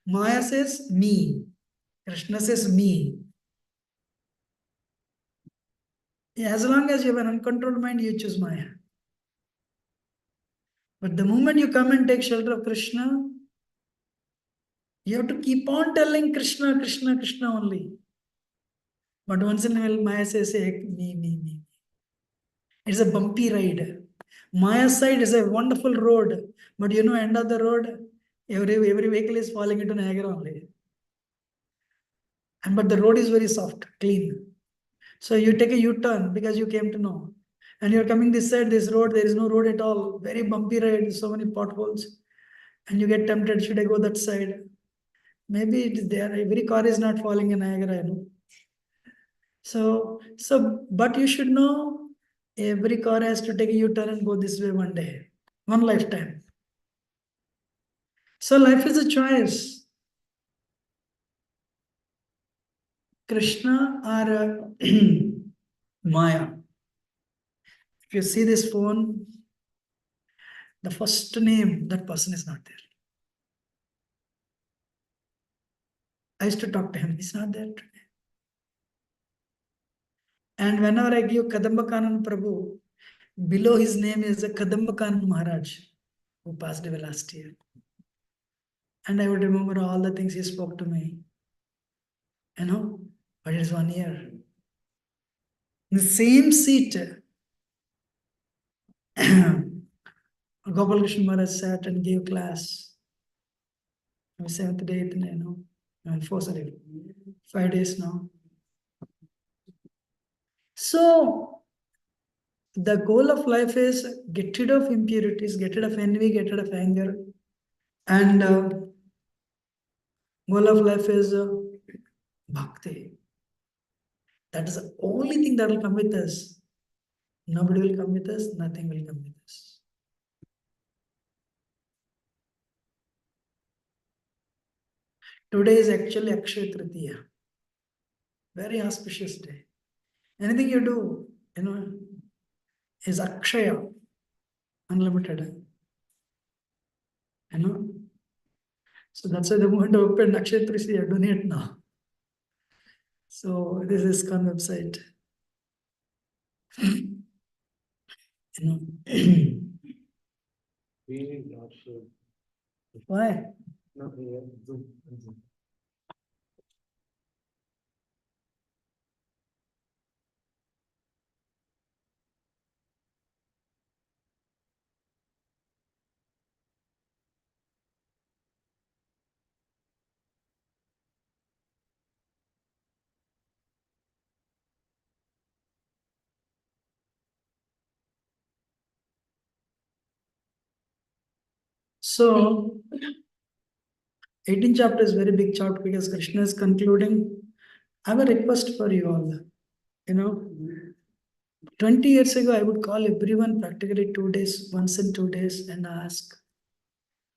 Maya says me. Krishna says me. As long as you have an uncontrolled mind, you choose Maya. But the moment you come and take shelter of Krishna, you have to keep on telling Krishna, Krishna, Krishna only. But once in a while, Maya says, hey, me. It's a bumpy ride. Maya's side is a wonderful road, but end of the road, every vehicle is falling into Niagara only. But the road is very soft, clean. So you take a U-turn because you came to know. And you're coming this side, this road, there is no road at all. Very bumpy ride, so many potholes. And you get tempted, should I go that side? Maybe it is there. Every car is not falling in Niagara, but you should know every car has to take a U-turn and go this way one day, one lifetime. So life is a choice. Krishna or Maya. If you see this phone, the first name, that person is not there. I used to talk to him, he's not there today. And whenever I give Kadamba Kanan Prabhu, below his name is a Kadamba Kanan Maharaj, who passed away last year. And I would remember all the things he spoke to me. But it is 1 year. In the same seat, Gopal Krishna Maharaj sat and gave class. 7th day, 5 days now. So, the goal of life is get rid of impurities, get rid of envy, get rid of anger. And goal of life is bhakti. That is the only thing that will come with us. Nobody will come with us, nothing will come with us. Today is actually Akshaya Tritiya. Very auspicious day. Anything you do, is Akshaya, unlimited. So that's why the moment I opened Akshaya Tritiya, donate now. So this is ISKCON website. Really not sure. Why? No, Zoom. So 18th chapter is very big chapter because Krishna is concluding. I have a request for you all. 20 years ago, I would call everyone practically 2 days, once in 2 days, and ask.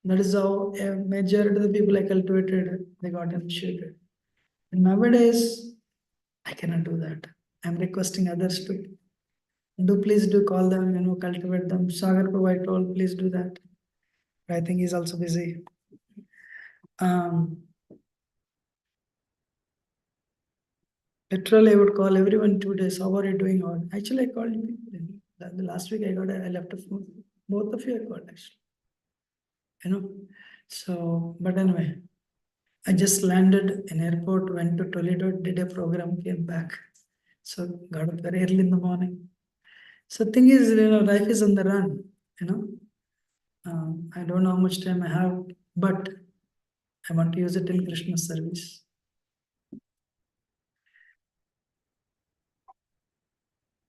That is how a majority of the people I cultivated, they got initiated. And nowadays, I cannot do that. I'm requesting others to please do call them, cultivate them. Sagar Prabhu, I told, please do that. I think he's also busy. Literally, I would call everyone 2 days. How are you doing? Or actually, I called you. The last week, I left a phone. Both of you I called actually. So, but anyway, I just landed in airport, went to Toledo, did a program, came back. So got up very early in the morning. So thing is, life is on the run. I don't know how much time I have, but I want to use it in Krishna service.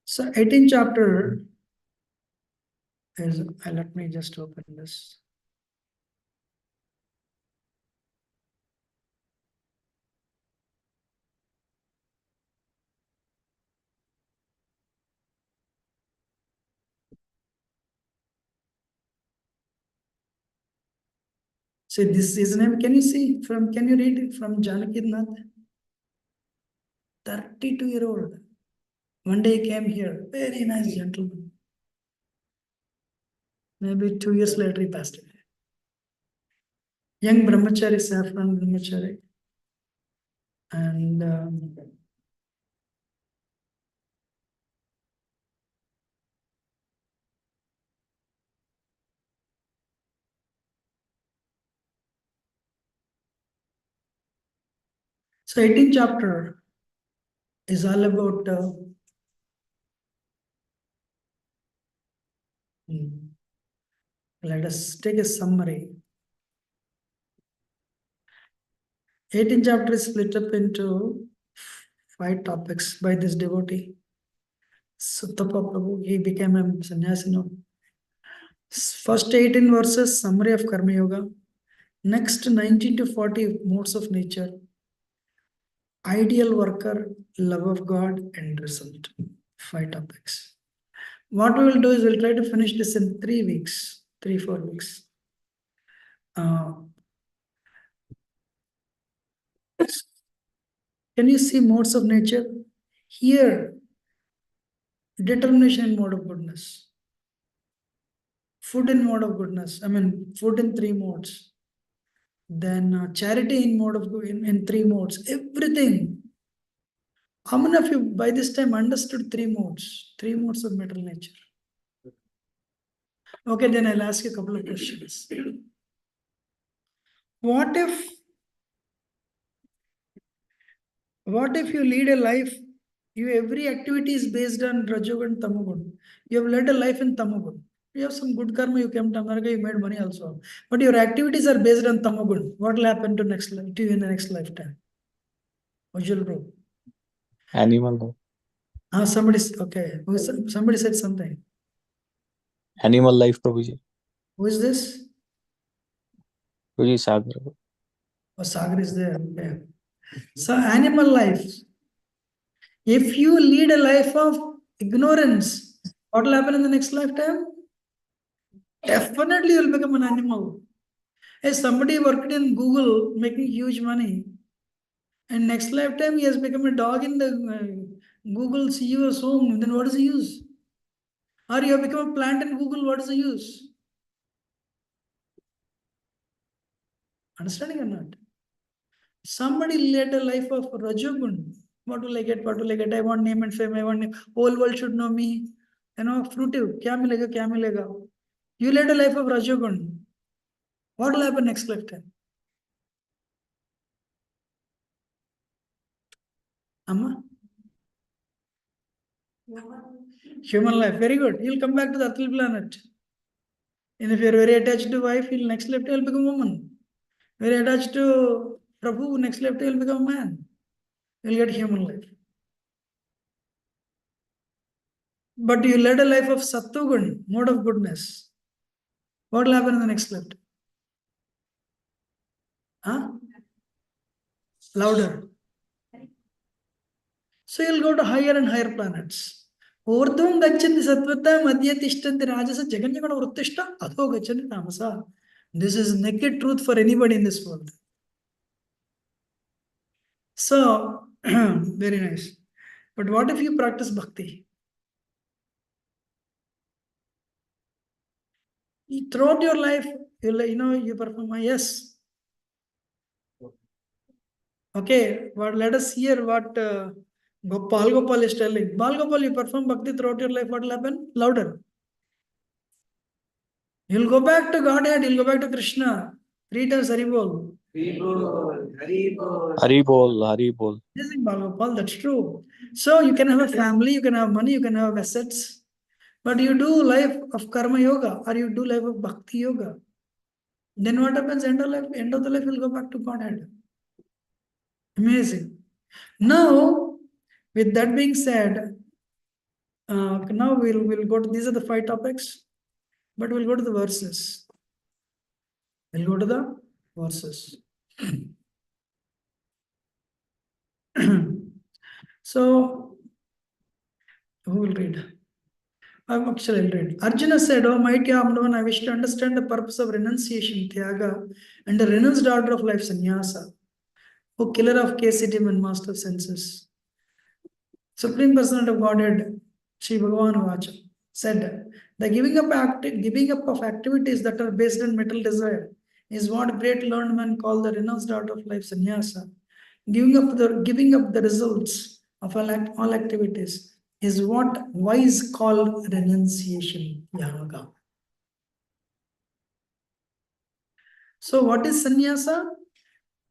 So 18th chapter is, let me just open this. So this is name, can you read it from Janaki Nath? 32-year-old. One day he came here, very nice gentleman. Maybe 2 years later he passed away. Young brahmachari, saffron brahmachari. And so 18th chapter is all about let us take a summary. 18th chapter is split up into 5 topics by this devotee. Suttapa Prabhu, he became a sannyasi now. First 18 verses, summary of Karma Yoga. Next 19 to 40 modes of nature. Ideal worker, love of God, and result. 5 topics. What we will do is we'll try to finish this in 3 weeks, 4 weeks. Can you see modes of nature? Here, determination in mode of goodness. Food in mode of goodness. I mean, food in 3 modes. Then charity in mode of in 3 modes. Everything. How many of you by this time understood 3 modes? 3 modes of material nature. Okay, then I'll ask you a couple of questions. What if you lead a life, every activity is based on Rajogun Tamogun. You have led a life in Tamogun. You have some good karma, you came to America, you made money also. But your activities are based on Tamogun. What will happen to you in the next lifetime? Ujjwal bro. Animal. Somebody said something. Animal life, Prabhuji. Who is this? Prabhuji Sagar. Oh, Sagar is there. Okay. So animal life. If you lead a life of ignorance, what will happen in the next lifetime? Definitely you'll become an animal. Hey, somebody worked in Google making huge money. And next lifetime he has become a dog in the Google CEO's home. Then what is the use? Or you have become a plant in Google, what is the use? Understanding or not? Somebody led a life of Rajogun. What will I get? What will I get? I want name and fame. I want name. Whole world should know me. Fruitive. Kya milega, kya milega. You led a life of Rajogun. What will happen next lifetime? Amma? Human life. Very good. You'll come back to the earthly planet. And if you're very attached to wife, you'll next lifetime you'll become a woman. Very attached to Prabhu, next lifetime you'll become a man. You'll get human life. But you led a life of Sattvagun, mode of goodness. What will happen in the next lifetime? Huh? Louder. So you'll go to higher and higher planets. Urdhvam gachanti satvata madhya tishtanti rajasa jaganyagana vruttishta adho gachanti tamasa. This is naked truth for anybody in this world. So, very nice. But what if you practice bhakti? Throughout your life, you perform a yes. Okay, but let us hear what Gopal is telling. Gopal, you perform bhakti throughout your life, what will happen? Louder. You'll go back to Godhead, you'll go back to Krishna. 3 times Haribol. Haribol. Yes, Gopal, that's true. So you can have a family, you can have money, you can have assets. But you do life of karma yoga or you do life of bhakti yoga. Then what happens? End of the life, you'll go back to Godhead. Amazing. Now, with that being said, now we'll go to these are the 5 topics, but we'll go to the verses. We'll go to the verses. So, who will read? I'll read. Arjuna said, "O mighty Amnavan, I wish to understand the purpose of renunciation, Tyaga, and the renounced order of life, Sannyasa. O killer of Kesidim and master of senses. Supreme Personality of Godhead, Sri Bhagavan Vacha, said, the giving up of activities that are based on mental desire is what great learned men call the renounced art of life, sannyasa. Giving up the results of all activities is what wise call renunciation, yaga. So what is sannyasa?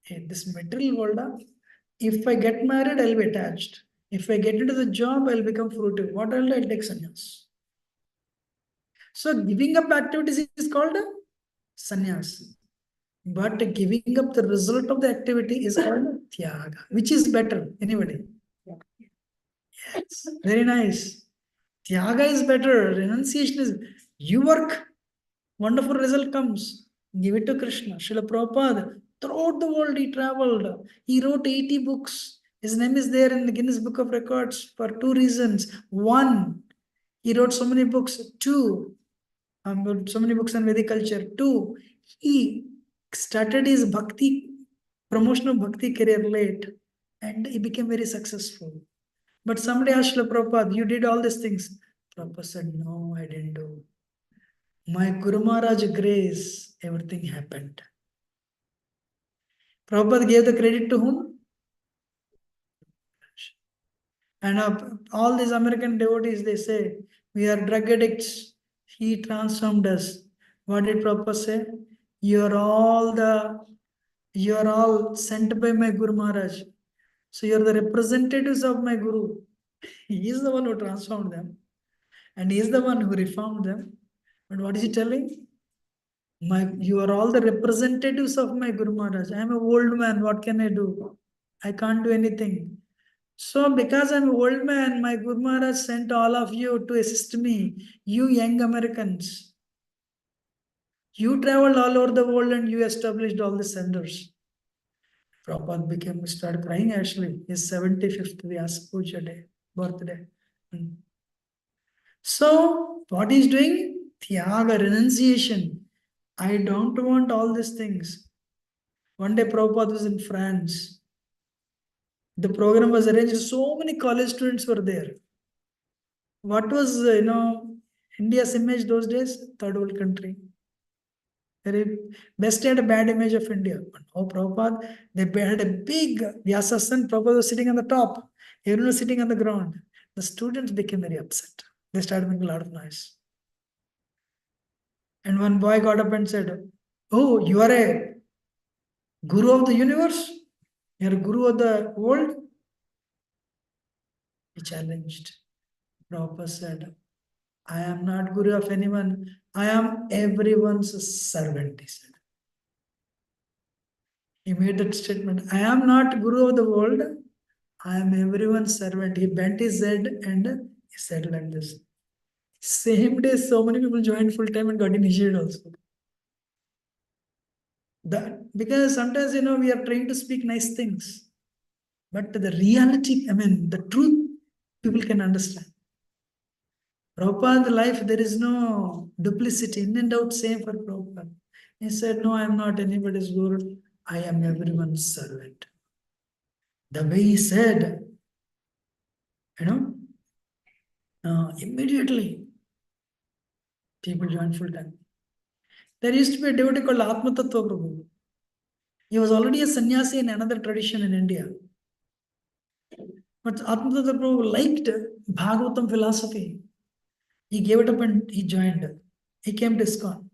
In this material world, if I get married, I'll be attached. If I get into the job, I'll become fruitive. What I'll do? I'll take sannyas. So giving up activities is called sannyas. But giving up the result of the activity is called tyaga. Which is better? Anybody? Yes. Very nice. Tyaga is better. Renunciation is you work, wonderful result comes. Give it to Krishna. Srila Prabhupada, throughout the world he traveled. He wrote 80 books. His name is there in the Guinness Book of Records for two reasons. One, he wrote so many books. Two, so many books on Vedic culture. Two, he started his bhakti, promotion of bhakti career late and he became very successful. But somebody asked Srila Prabhupada, you did all these things. Prabhupada said, no, I didn't do. My Guru Maharaj grace, everything happened. Prabhupada gave the credit to whom? And all these American devotees, they say, we are drug addicts. He transformed us. What did Prabhupada say? You are all sent by my Guru Maharaj. So you are the representatives of my Guru. He is the one who transformed them. And he is the one who reformed them. But what is he telling? You are all the representatives of my Guru Maharaj. I am an old man. What can I do? I can't do anything. So because I'm an old man, my Guru Maharaj sent all of you to assist me. You young Americans. You traveled all over the world and you established all the centers. Prabhupada started crying actually. His 75th Vyasa Puja day, birthday. So what he's doing? Tyaga, renunciation. I don't want all these things. One day Prabhupada was in France. The program was arranged, so many college students were there. What was, India's image those days? Third world country. Very best had a bad image of India. But now Prabhupada, they had a big Vyasasana. Prabhupada was sitting on the top. Everyone was sitting on the ground. The students became very upset. They started making a lot of noise. And one boy got up and said, oh, you are a guru of the universe? You are a guru of the world? He challenged. Prabhupada said, I am not guru of anyone. I am everyone's servant, he said. He made that statement. I am not guru of the world. I am everyone's servant. He bent his head and he said like this. Same day, so many people joined full time and got initiated also. Because sometimes, we are trying to speak nice things. But the reality, the truth, people can understand. Prabhupada's life, there is no duplicity, in and out, same for Prabhupada. He said, no, I am not anybody's guru. I am everyone's servant. The way he said, immediately people joined full time. There used to be a devotee called Atma Tattva Prabhu. He was already a sannyasi in another tradition in India. But Atma Tattva Prabhu liked Bhagavatam philosophy. He gave it up and he joined. He came to ISKCON.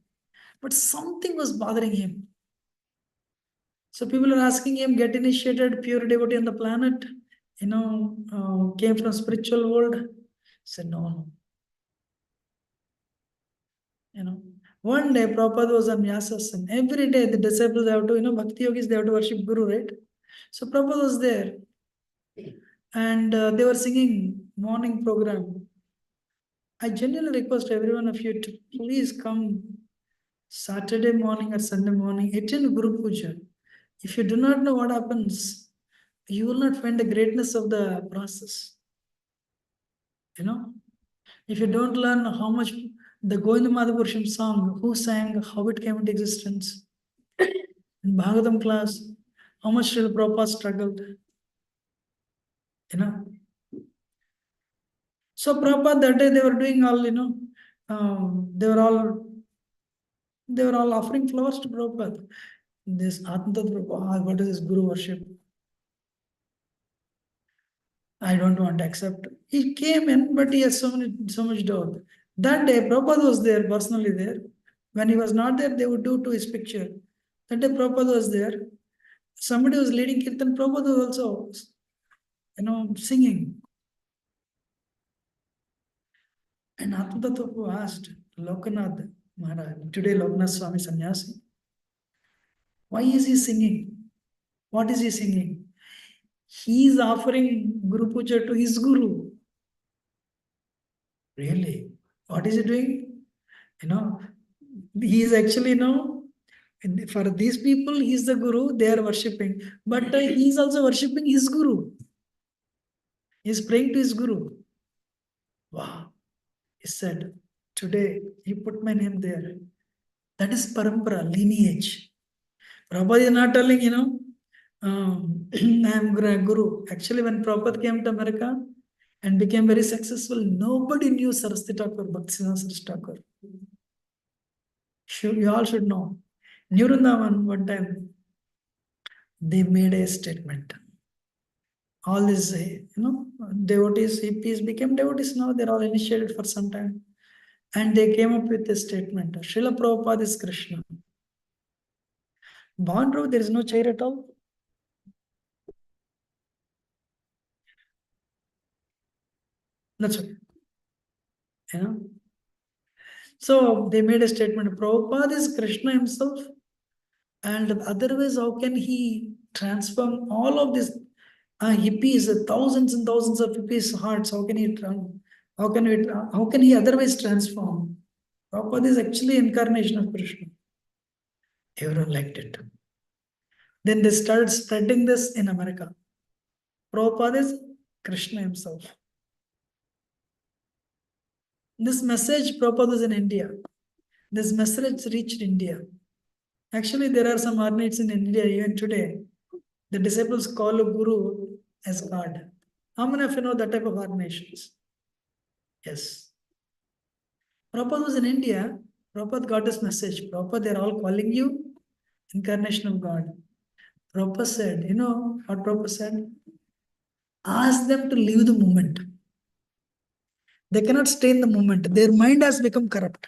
But something was bothering him. So people are asking him, get initiated, pure devotee on the planet, came from spiritual world. He said, no. One day Prabhupada was on Vyasasana. Every day the disciples have to, Bhakti Yogis, they have to worship Guru, right? So Prabhupada was there. And they were singing morning program. I genuinely request every one of you to please come Saturday morning or Sunday morning, attend Guru Puja. If you do not know what happens, you will not find the greatness of the process. If you don't learn how much the Govinda Madhapurusham song, who sang, how it came into existence, in Bhagavatam class, how much Srila Prabhupada struggled, So Prabhupada that day they were doing all, they were all They were all offering flowers to Prabhupada. This Atmatat Prabhupada, what is this Guru worship? I don't want to accept. He came in, but he has so much doubt. That day, Prabhupada was there, personally there. When he was not there, they would do to his picture. That day, Prabhupada was there. Somebody was leading Kirtan. Prabhupada was also, singing. And Atmatattva asked Lokanath Maharaj, today Lokanath Swami Sannyasi, why is he singing? What is he singing? He is offering Guru Puja to his Guru. Really? What is he doing? He is actually, for these people, he is the Guru, they are worshipping. But he is also worshipping his Guru. He is praying to his Guru. Wow. He said, today you put my name there. That is parampara, lineage. Prabhupada is not telling, I am Guru. Actually, when Prabhupada came to America and became very successful, nobody knew Saraswati Thakur, Bhaktisiddhanta Saraswati Thakur. You all should know. New Vrindavan, one time, they made a statement. All these, devotees, hippies became devotees now. They're all initiated for some time. And they came up with a statement. Srila Prabhupada is Krishna. Bhavan Prabhu, there is no chair at all. That's okay. So they made a statement. Prabhupada is Krishna himself. And otherwise, how can he transform all of these hippies, thousands and thousands of hippies' hearts? How can he otherwise transform? Prabhupada is actually incarnation of Krishna. Everyone liked it. Then they started spreading this in America. Prabhupada is Krishna himself. This message, Prabhupada was in India. This message reached India. Actually, there are some ornates in India even today. The disciples call a Guru as God. How many of you know that type of ornations? Yes. Prabhupada was in India. Prabhupada got this message. Prabhupada, they're all calling you incarnation of God. Prabhupada said, you know what Prabhupada said? Ask them to leave the moment. They cannot stay in the moment. Their mind has become corrupt.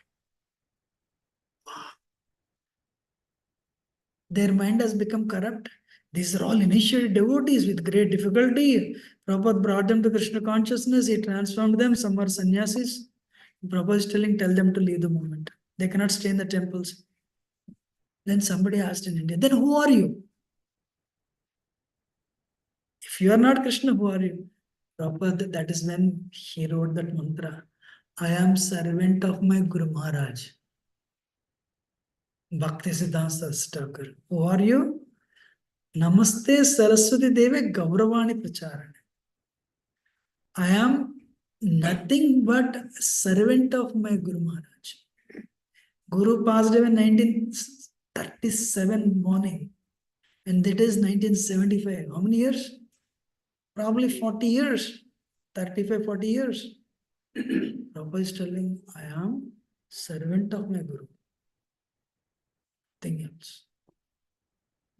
Their mind has become corrupt. These are all initiated devotees with great difficulty. Prabhupada brought them to Krishna consciousness. He transformed them. Some are sannyasis. Prabhupada is tell them to leave the moment. They cannot stay in the temples. Then somebody asked in India, then who are you? If you are not Krishna, who are you? Prabhupada, that is when he wrote that mantra. I am servant of my Guru Maharaj. Bhaktisiddhanta Saraswati Thakur. Who are you? Namaste Saraswati Deve Gauravani Pracharane. I am nothing but servant of my Guru Maharaj. Guru passed away in 1937 morning. And that is 1975. How many years? Probably 40 years. 35, 40 years. Prabhupada is telling, I am servant of my Guru. Nothing else.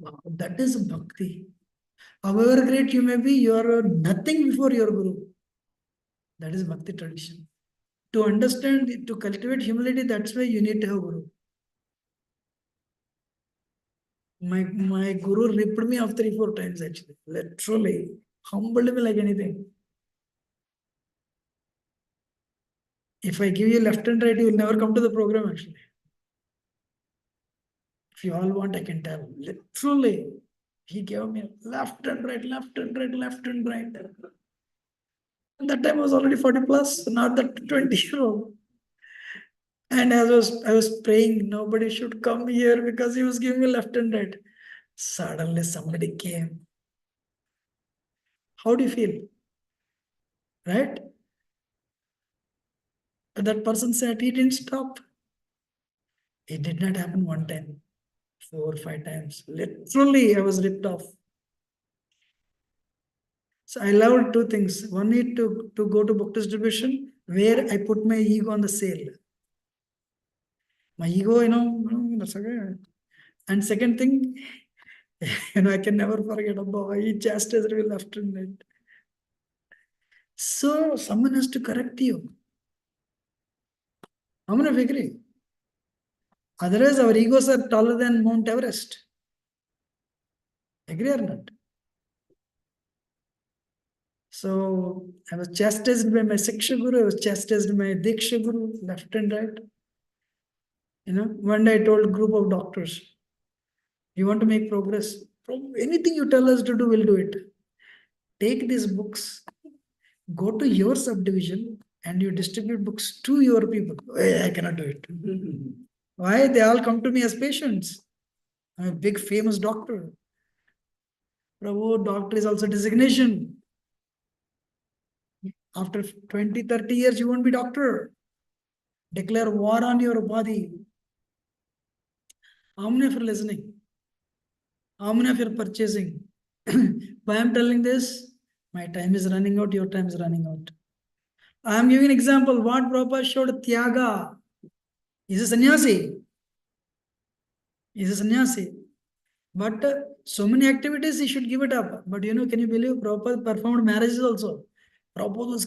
Wow, that is bhakti. However great you may be, you are nothing before your Guru. That is bhakti tradition. To understand, to cultivate humility, that's why you need to have Guru. My Guru ripped me off 3-4 times actually. Literally. Humbled me like anything. If I give you left and right, you will never come to the program actually. If you all want, I can tell. Literally. He gave me left and right, left and right, left and right. And that time I was already 40 plus, not that 20-year-old. And as I was praying, nobody should come here because he was giving me left and right. Suddenly somebody came. How do you feel? Right? But that person said he didn't stop. It did not happen one time, 4 or 5 times. Literally, I was ripped off. So I loved 2 things. One is to go to book distribution where I put my ego on the sale. My ego, That's okay. And second thing, I can never forget about he chastised me left and right. So someone has to correct you. How many of you agree? Otherwise, our egos are taller than Mount Everest. Agree or not? So I was chastised by my Siksha Guru, I was chastised by my Diksha Guru, left and right. One day I told a group of doctors, you want to make progress? Anything you tell us to do, we'll do it. Take these books, go to your subdivision, and you distribute books to your people. I cannot do it. Why? They all come to me as patients. I'm a big famous doctor. Prabhu, doctor is also designation. After 20, 30 years, you won't be doctor. Declare war on your body. How many of you are listening? How many of you are purchasing? Why I'm telling this? My time is running out, your time is running out. I am giving an example. What Prabhupada showed Tyaga. He's a sannyasi. He's a sannyasi. But so many activities he should give it up. But can you believe Prabhupada performed marriages also? Prabhupada was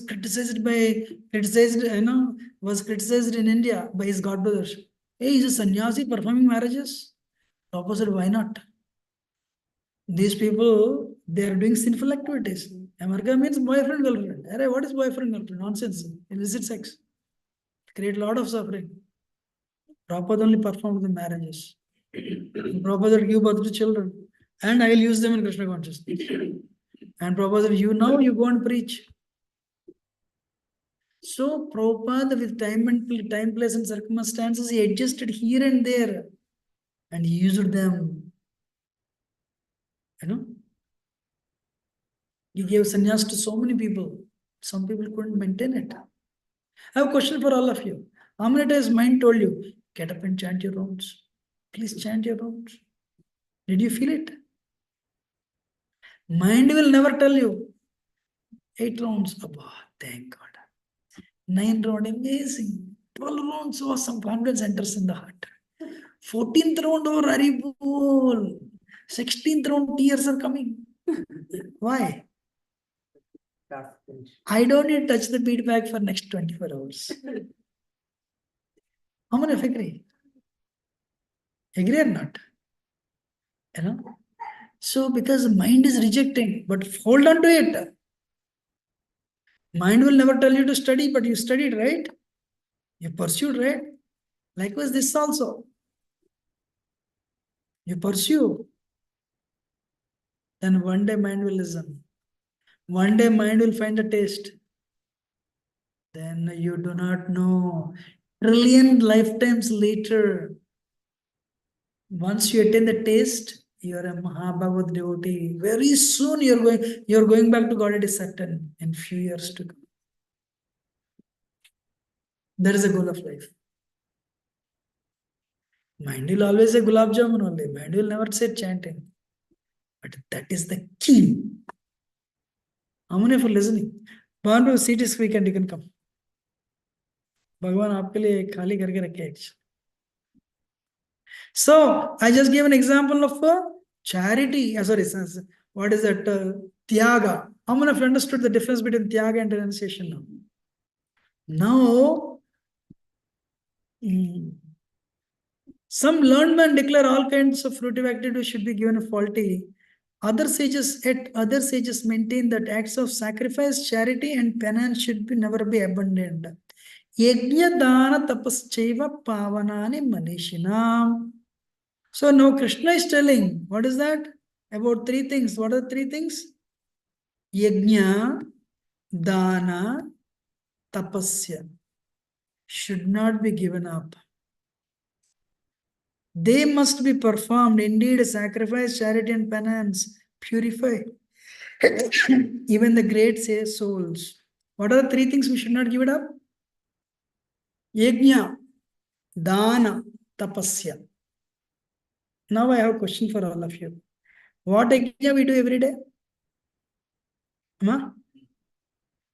criticized in India by his godbrothers. Hey, he's a sannyasi performing marriages. Prabhupada said, why not? These people, they are doing sinful activities. America means boyfriend, girlfriend. Array, what is boyfriend, girlfriend? Nonsense. Illicit sex. Create a lot of suffering. Prabhupada only performed the marriages. Prabhupada will give birth to children. And I will use them in Krishna consciousness. And Prabhupada, you go and preach. So Prabhupada, with time, place, and circumstances, he adjusted here and there. And he used them. He gave sannyas to so many people. Some people couldn't maintain it. I have a question for all of you. How many times mind told you, get up and chant your rounds? Please chant your rounds. Did you feel it? Mind will never tell you. 8 rounds, Abba, thank God. 9 round, amazing. 12 rounds, some confidence enters in the heart. 14th round, or Haribol. 16th round, tears are coming. Why? I don't need to touch the feedback for next 24 hours. How many agree? Agree or not? So because mind is rejecting, but hold on to it. Mind will never tell you to study, but you studied, right? You pursued, right? Likewise, this also. You pursue. Then one day mind will listen. One day mind will find a taste. Then you do not know. Trillion lifetimes later, once you attain the taste, you are a Mahabhagavad devotee. Very soon you're going back to God, it is certain, in few years to come. That is the goal of life. Mind will always say gulab jamun only. Mind will never say chanting. But that is the key. How many of you are listening? Bhandu, seat is free and you can come. Bhagwan आपके लिए खाली करके रखे actually. So I just gave an example of charity. What is that? Tyaga. How many of you understood the difference between tyaga and renunciation now? Now, some learned men declare all kinds of fruitive activities should be given a faulty. Other sages maintain that acts of sacrifice, charity, and penance should never be abandoned. Yajna dana tapaschaiva pavanani manishinam. So now Krishna is telling, what is that? About 3 things. What are the 3 things? Yajna, dana, tapasya should not be given up. They must be performed. Indeed, sacrifice, charity, and penance purify even the great souls. What are the 3 things we should not give it up? Yajna, dana, tapasya. Now I have a question for all of you. What yajna we do every day?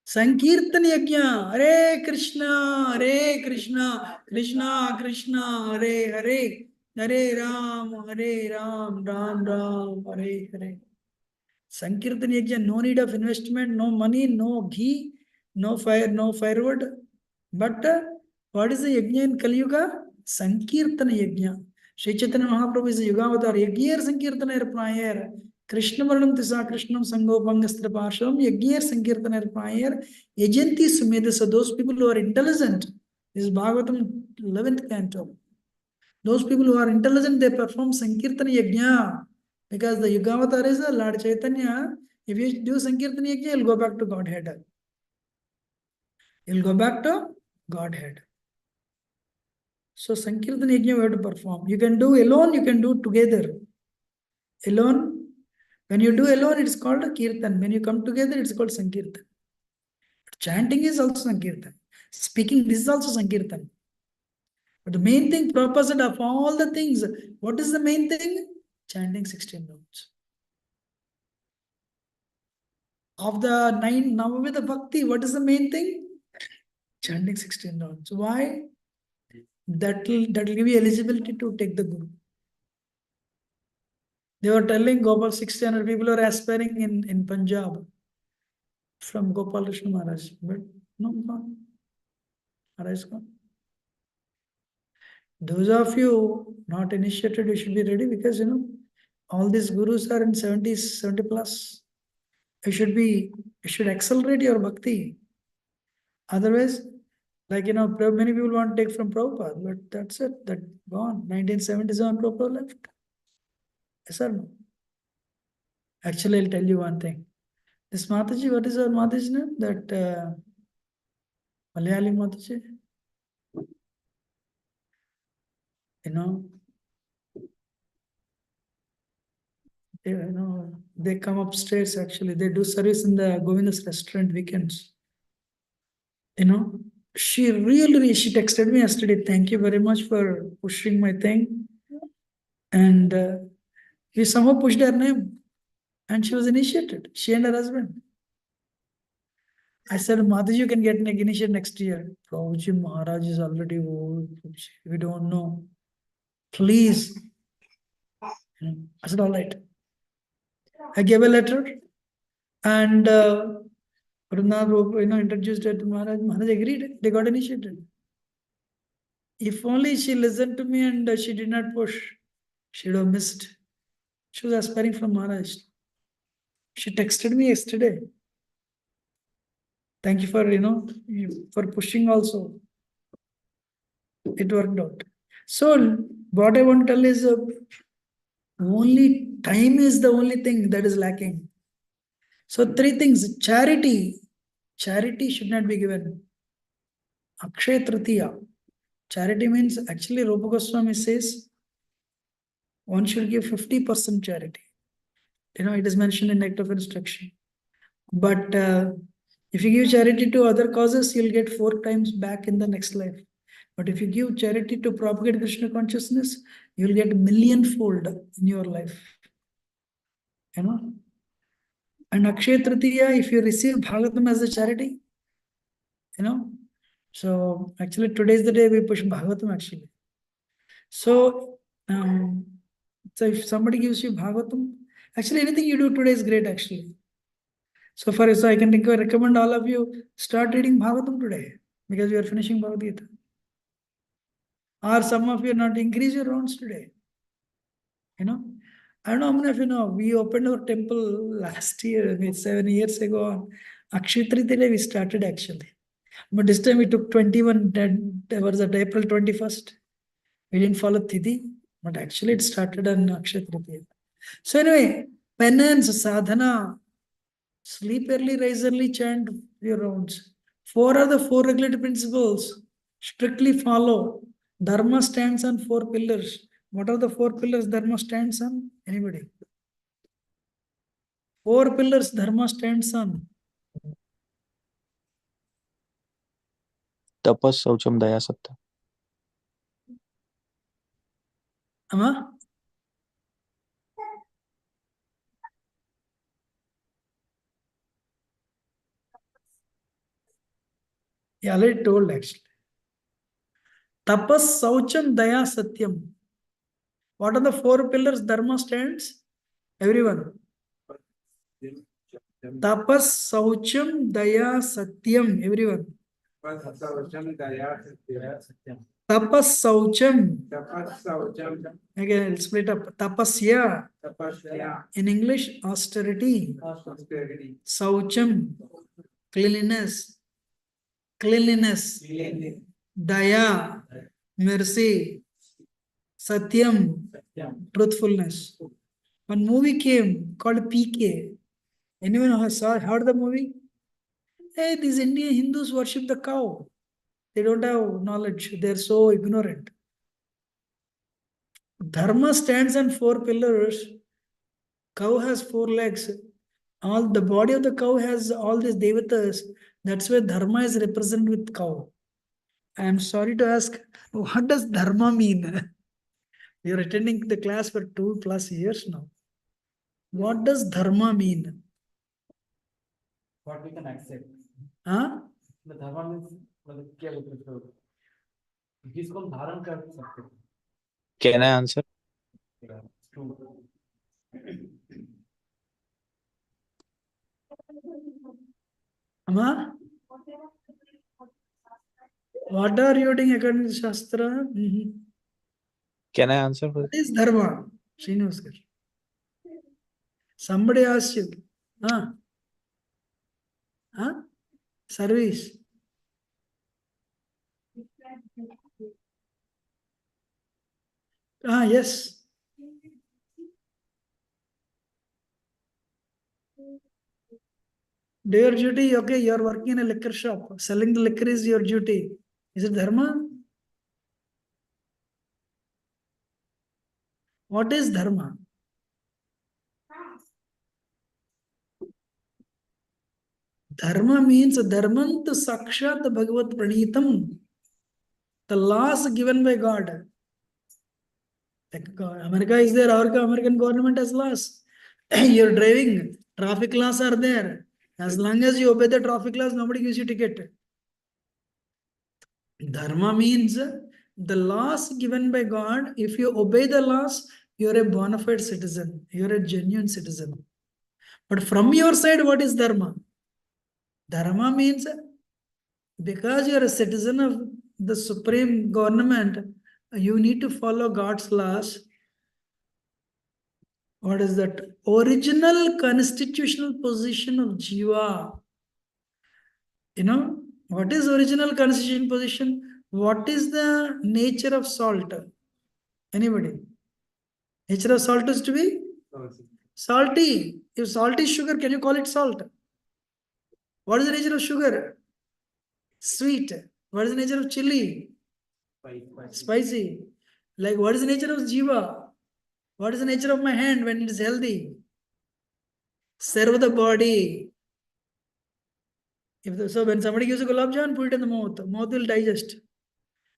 Sankirtan yajna. Hare Krishna, Krishna Krishna, Hare Hare. Hare Ram, Ram Ram, Hare Hare. Sankirtan yajna, no need of investment, no money, no ghee, no fire, no firewood. But what is the yajna in Kali Yuga? Sankirtana yajna. Sri Chaitanya Mahaprabhu is a Yugavatar. Yajna Sankirtana prayer. Krishna Varnam Tisa Krishnam Sangopangastra Parsham. Yajna Sankirtana prayer. Ajanti Sumedasa. Those people who are intelligent. This is Bhagavatam 11th canto. Those people who are intelligent, they perform Sankirtan Yajna. Because the Yugavatar is a Lord Chaitanya. If you do Sankirtan Yajna, you'll go back to Godhead. You'll go back to Godhead. So Sankirtan Yajna you have to perform. You can do alone, you can do together. Alone, when you do alone, it's called a Kirtan. When you come together, it's called Sankirtan. Chanting is also Sankirtan. Speaking, this is also Sankirtan. But the main thing, proposite of all the things, what is the main thing? Chanting 16 rounds. Of the 9 Navamida Bhakti, what is the main thing? Chanting 16 rounds. Why? That will give you eligibility to take the Guru. They were telling Gopal 600 people are aspiring in Punjab from Gopal Krishna Maharaj. But no, Maharaj gone. Those of you not initiated, you should be ready because all these gurus are in 70s, 70 plus. You should accelerate your bhakti. Otherwise, like many people want to take from Prabhupada, but that's it. That gone. 1977 Prabhupada left. Yes or no? Actually, I'll tell you one thing. This Mataji, what is our Mataji's name? That Malayali Mataji. You know, they come upstairs actually. They do service in the Govinda's restaurant weekends. She she texted me yesterday. Thank you very much for pushing my thing. And we somehow pushed her name. And she was initiated. She and her husband. I said, Mataji, you can get initiated next year. Prabhuji Maharaj is already old. We don't know. Please. I said, all right. I gave a letter. And introduced her to Maharaj. Maharaj agreed. They got initiated. If only she listened to me and she did not push, she would have missed. She was aspiring from Maharaj. She texted me yesterday. Thank you for pushing also. It worked out. So what I want to tell is only time is the only thing that is lacking. So 3 things. Charity. Charity should not be given. Akshay Tritiya. Charity means actually Rupa Goswami says one should give 50% charity. It is mentioned in Act of Instruction. But if you give charity to other causes, you'll get 4 times back in the next life. But if you give charity to propagate Krishna consciousness, you'll get millionfold in your life. And Akshay Tritiya, if you receive Bhagavatam as a charity, so actually today is the day we push Bhagavatam actually. So, so if somebody gives you Bhagavatam, actually anything you do today is great actually. So I can recommend all of you start reading Bhagavatam today because we are finishing Bhagavad Gita. Or some of you not increase your rounds today. I don't know how many of you know, we opened our temple last year, 7 years ago. Akshay Tritiya we started actually. But this time we took 21, that was at April 21st. We didn't follow Tithi, but actually it started on Akshay Tritiya. So anyway, penance, sadhana, sleep early, rise early, chant your rounds. 4 are the 4 regulatory principles. Strictly follow. Dharma stands on 4 pillars. What are the 4 pillars Dharma stands on? Anybody? 4 pillars Dharma stands on. Tapas, Saucham, Daya, Satya. Amma? Yeah, already told actually. Tapas, Saucham, Daya, Satyam. What are the four pillars Dharma stands? Everyone. Tapas, Saucham, Daya, Satyam. Everyone. Tapas, Saucham. Again, I'll split up. Tapasya. In English, austerity. Saucham. Cleanliness. Cleanliness. Daya. Mercy. Satyam. Truthfulness. One movie came called PK. Anyone has heard the movie? Hey, these Indian Hindus worship the cow. They don't have knowledge. They're so ignorant. Dharma stands on four pillars. Cow has four legs. All the body of the cow has all these devatas. That's why dharma is represented with cow. I am sorry to ask, what does dharma mean? You're attending the class for 2+ years now. What does dharma mean? What we can accept. Huh? The dharma means क्या बोलते हैं जिसको हम धारण कर सकते हैं. Can I answer? True. Amma? What are you doing according to Shastra? Can I answer for What is dharma? Srinivaskar. Somebody asked you. Huh? Huh? Service. Yes. Do your duty. Okay, you're working in a liquor shop. Selling the liquor is your duty. Is it dharma? What is dharma? Dharma means dharmant sakshat bhagavat pranitam. The laws given by God. Like America is there, our American government has laws. You're driving, traffic laws are there. As long as you obey the traffic laws, nobody gives you ticket. Dharma means the laws given by God. If you obey the laws, you're a bona fide citizen. You're a genuine citizen. But from your side, what is dharma? Dharma means because you're a citizen of the supreme government, you need to follow God's laws. What is that? Original constitutional position of Jiva. You know, what is original constitutional position? What is the nature of salt? Anybody? Nature of salt is to be salty. If salt is sugar, can you call it salt? What is the nature of sugar? Sweet. What is the nature of chili? Spicy. Like, what is the nature of jiva? What is the nature of my hand when it is healthy? Serve the body. So when somebody gives a gulab jamun, put it in the mouth will digest.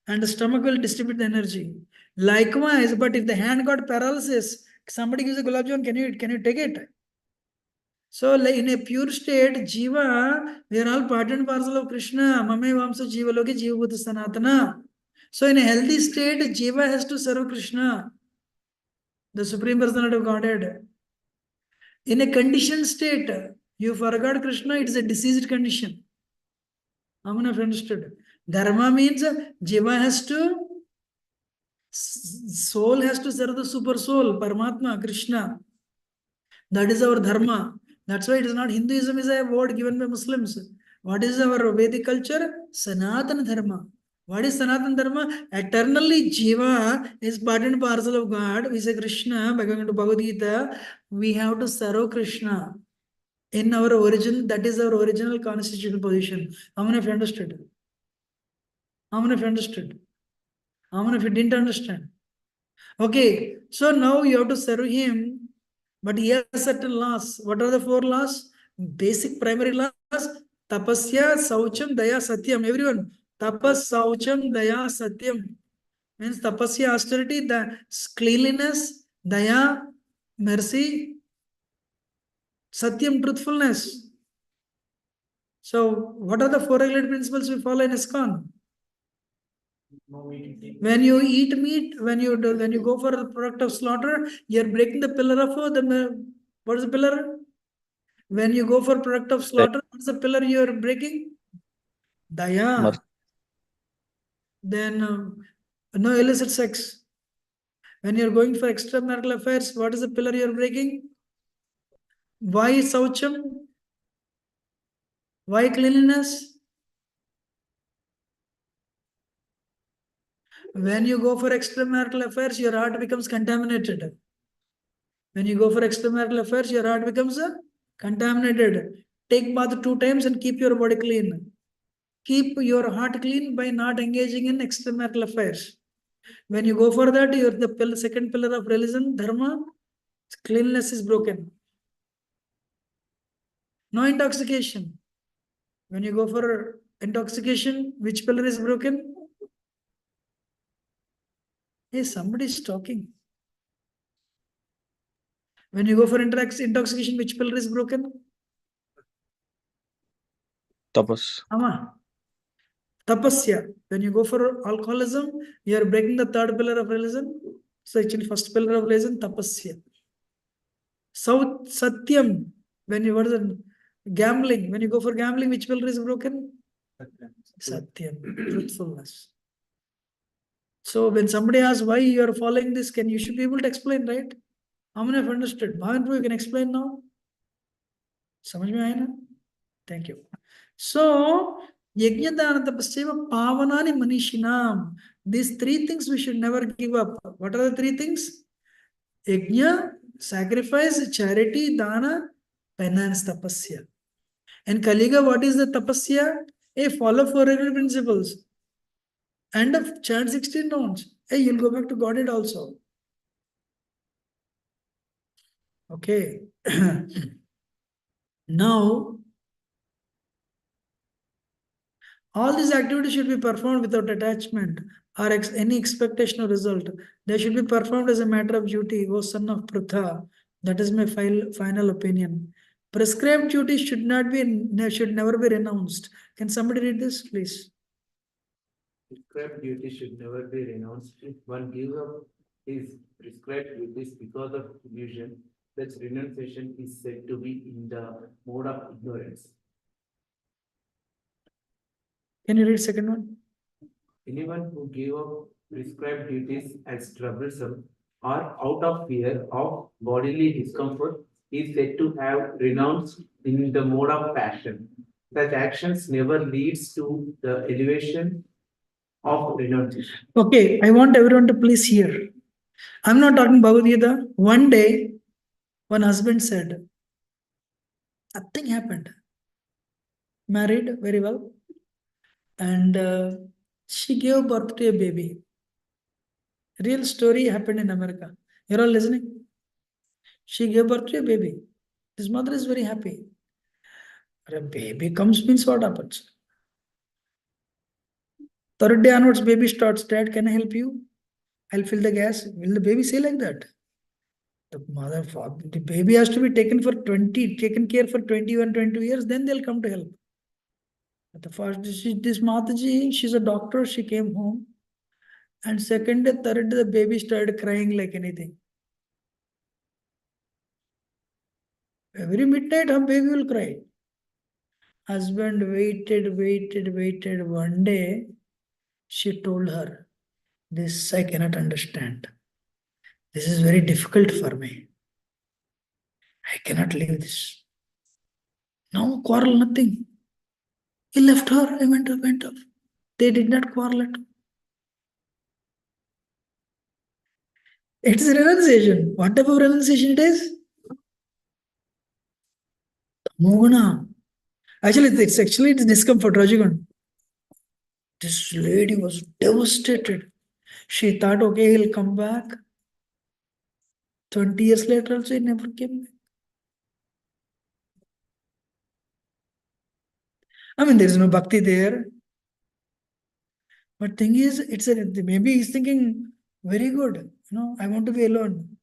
And the stomach will distribute the energy. Likewise, but if the hand got paralysis, somebody gives a gulab jamun, can you take it? So like in a pure state, Jiva, we are all part and parcel of Krishna. Mame Vamsa Jiva Loki Jiva Bhuta Sanatana. So in a healthy state, Jiva has to serve Krishna, the Supreme Personality of Godhead. In a conditioned state, you forgot Krishna, it is a diseased condition. Amana understood. Dharma means Jiva has to, soul has to serve the super soul, Paramatma, Krishna. That is our dharma. That's why it is not Hinduism is a word given by Muslims. What is our Vedic culture? Sanatana Dharma. What is Sanatana Dharma? Eternally Jiva is part and parcel of God. We say Krishna, according to Bhagavad Gita, we have to serve Krishna. In our origin, that is our original constitutional position. How many of you understood? How many of you understood? How many of you didn't understand? Okay, so now you have to serve him. But he has certain laws. What are the four laws? Basic primary laws. Tapasya, Saucham, Daya, Satyam. Everyone. Tapas, Saucham, Daya, Satyam. Means tapasya, austerity, the cleanliness, Daya, mercy, Satyam, truthfulness. So, what are the four regulated principles we follow in ISKCON? No meat eating. When you eat meat, when you go for the product of slaughter, you're breaking the pillar of what is the pillar? When you go for product of slaughter, what's the pillar you're breaking? Daya. Mer- Then no illicit sex. When you're going for extramarital affairs, what is the pillar you're breaking? Why saucham? Why cleanliness? When you go for extramarital affairs, your heart becomes contaminated. When you go for extramarital affairs, your heart becomes contaminated. Take bath 2 times and keep your body clean. Keep your heart clean by not engaging in extramarital affairs. When you go for that, you're the second pillar of religion, dharma, cleanliness is broken. No intoxication. When you go for intoxication, which pillar is broken? Hey, somebody is talking. When you go for intoxication, which pillar is broken? Tapas. Ama. Tapasya. When you go for alcoholism, you are breaking the third pillar of religion. So actually, first pillar of religion, tapasya. Satyam. When you what is it? Gambling. When you go for gambling, which pillar is broken? Satyam. Truthfulness. So when somebody asks why you are following this, you should be able to explain, right? How many have understood? Bhavan, you can explain now. समझ में आया ना? Thank you. So, Yajnadana Tapasya Pavanani Manishinam. These three things we should never give up. What are the three things? Yajna, sacrifice, charity, dana, penance, tapasya. And Kaliga, what is the tapasya? Follow 400 principles. And chant 16 rounds. You'll go back to Godhead also. Okay. Now, all these activities should be performed without attachment or any expectation of result. They should be performed as a matter of duty, O son of Pritha. That is my final opinion. Prescribed duties should never be renounced. Can somebody read this, please? Prescribed duty should never be renounced. If one gives up his prescribed duties because of illusion, such renunciation is said to be in the mode of ignorance. Can you read second one? Anyone who gave up prescribed duties as troublesome or out of fear of bodily discomfort is said to have renounced in the mode of passion. Such actions never leads to the elevation of renunciation. Okay, I want everyone to please hear. I'm not talking Bhagavad Gita. One day, one husband said, nothing happened. Married very well. And she gave birth to a baby. Real story happened in America. You're all listening? She gave birth to a baby. His mother is very happy. But a baby comes means what happens? Third day onwards, baby starts, Dad, can I help you? I'll fill the gas. Will the baby say like that? The baby has to be taken care for 21, 22 years, then they'll come to help. But this Mataji, she's a doctor, she came home. And second day, third day, the baby started crying like anything. Every midnight, her baby will cry. Husband waited. One day, she told her, this I cannot understand. This is very difficult for me. I cannot leave this. No quarrel, nothing. He left her, I went off. They did not quarrel at all. It is renunciation. What type of renunciation it is? Mogana. Actually, it's discomfort, Rajagan. This lady was devastated. She thought, okay, he'll come back. 20 years later also, he never came back. I mean, there is no bhakti there. But thing is, maybe he's thinking, very good. I want to be alone.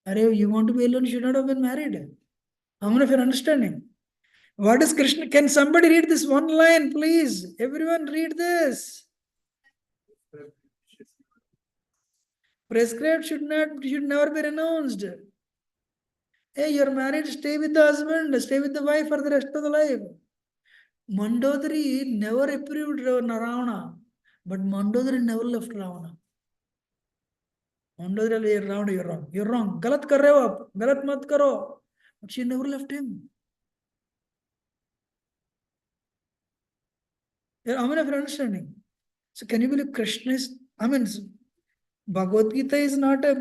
You want to be alone, you should not have been married. How many of you are understanding? What is Krishna? Can somebody read this one line, please? Everyone read this. Prescribed should never be renounced. Hey, you're married, stay with the husband, stay with the wife for the rest of the life. Mandodari never approved Ravana, but Mandodari never left Ravana. Mandodari, you're wrong, you're wrong, you're wrong. Galat kar rahe ho aap, galat mat karo. But she never left him. I'm of understanding. So can you believe Krishna is, Bhagavad Gita is not a,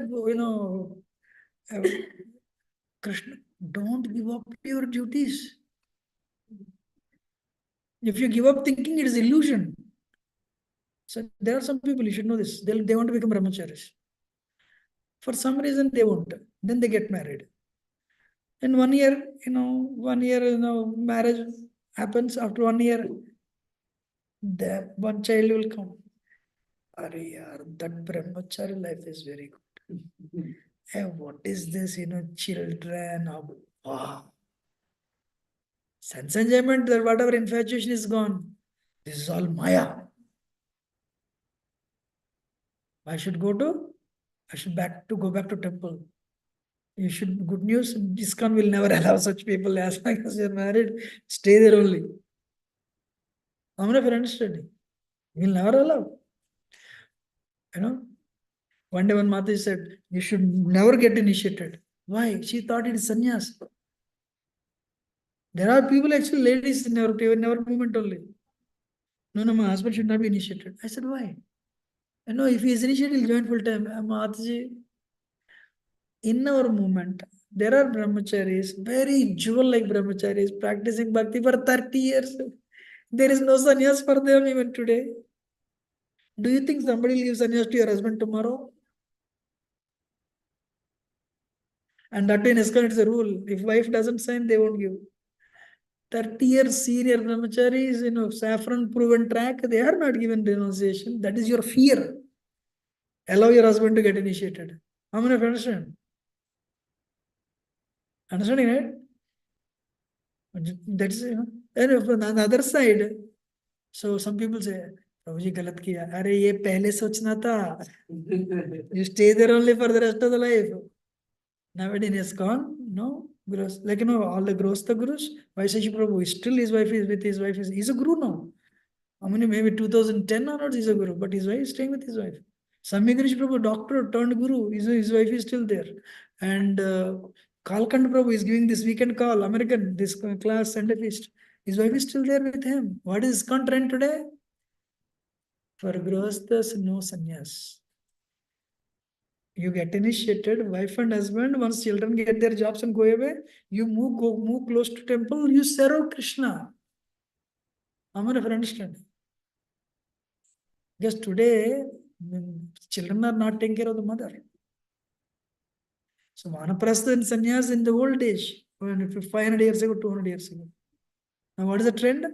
Krishna, don't give up your duties. If you give up thinking, it is illusion. So there are some people, you should know this, they want to become brahmacharis. For some reason, they won't. Then they get married. In 1 year, marriage happens. After 1 year, the one child will come. That brahmachari life is very good. Hey, what is this? Children. Wow. Sense enjoyment, whatever infatuation is gone. This is all Maya. I should go back to temple. You should, good news, ISKCON will never allow such people as long as you're married. Stay there only. I'm not understanding. We'll never allow. One day one Mataji said, you should never get initiated. Why? She thought it is sannyas. There are people, actually ladies, never movement only. No, my husband should not be initiated. I said, why? If he is initiated, he'll join full time. Mataji, in our movement, there are brahmacharis, very jewel-like brahmacharis, practicing bhakti for 30 years. There is no sannyas for them even today. Do you think somebody will give sannyas to your husband tomorrow? And that in ISKCON, it's a rule. If wife doesn't sign, they won't give. 30 years senior brahmacharis, saffron proven track, they are not given renunciation. That is your fear. Allow your husband to get initiated. How many of you understand? Understanding, right? That's, and on the other side, so some people say, Prabhuji galat kiya. Arey, ye pehle sochna tha. You stay there only for the rest of the life. Nowadays is gone. No, gurus. Like, all the gurus, Vaisesha Prabhu, still his wife is with his wife. He's a guru now. How many? Maybe 2010 onwards he's a guru, but his wife is staying with his wife. Samyagrish Prabhu, doctor turned guru. His wife is still there. And Kalkand Prabhu is giving this weekend call, American, this class Sunday feast. His wife is still there with him. What is ISKCON trend today? For grosthas, no sannyas. You get initiated, wife and husband, once children get their jobs and go away, you move close to temple, you serve Krishna. I'm going to understand. Because today, children are not taking care of the mother. So Vanaprastha and sannyas in the old age, 500 years ago, 200 years ago. Now what is the trend?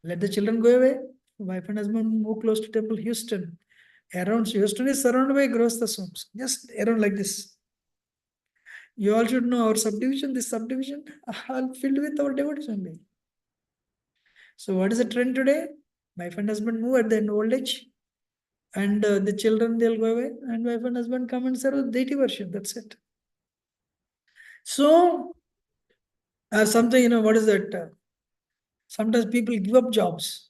Let the children go away. Wife and husband move close to temple. Houston. Houston is surrounded by grosthas homes. Just around like this. You all should know our subdivision, this subdivision, all filled with our devotees only. So what is the trend today? Wife and husband move at the old age. And the children, they'll go away. And wife and husband come and serve deity worship. That's it. So, something, what is that? Sometimes people give up jobs.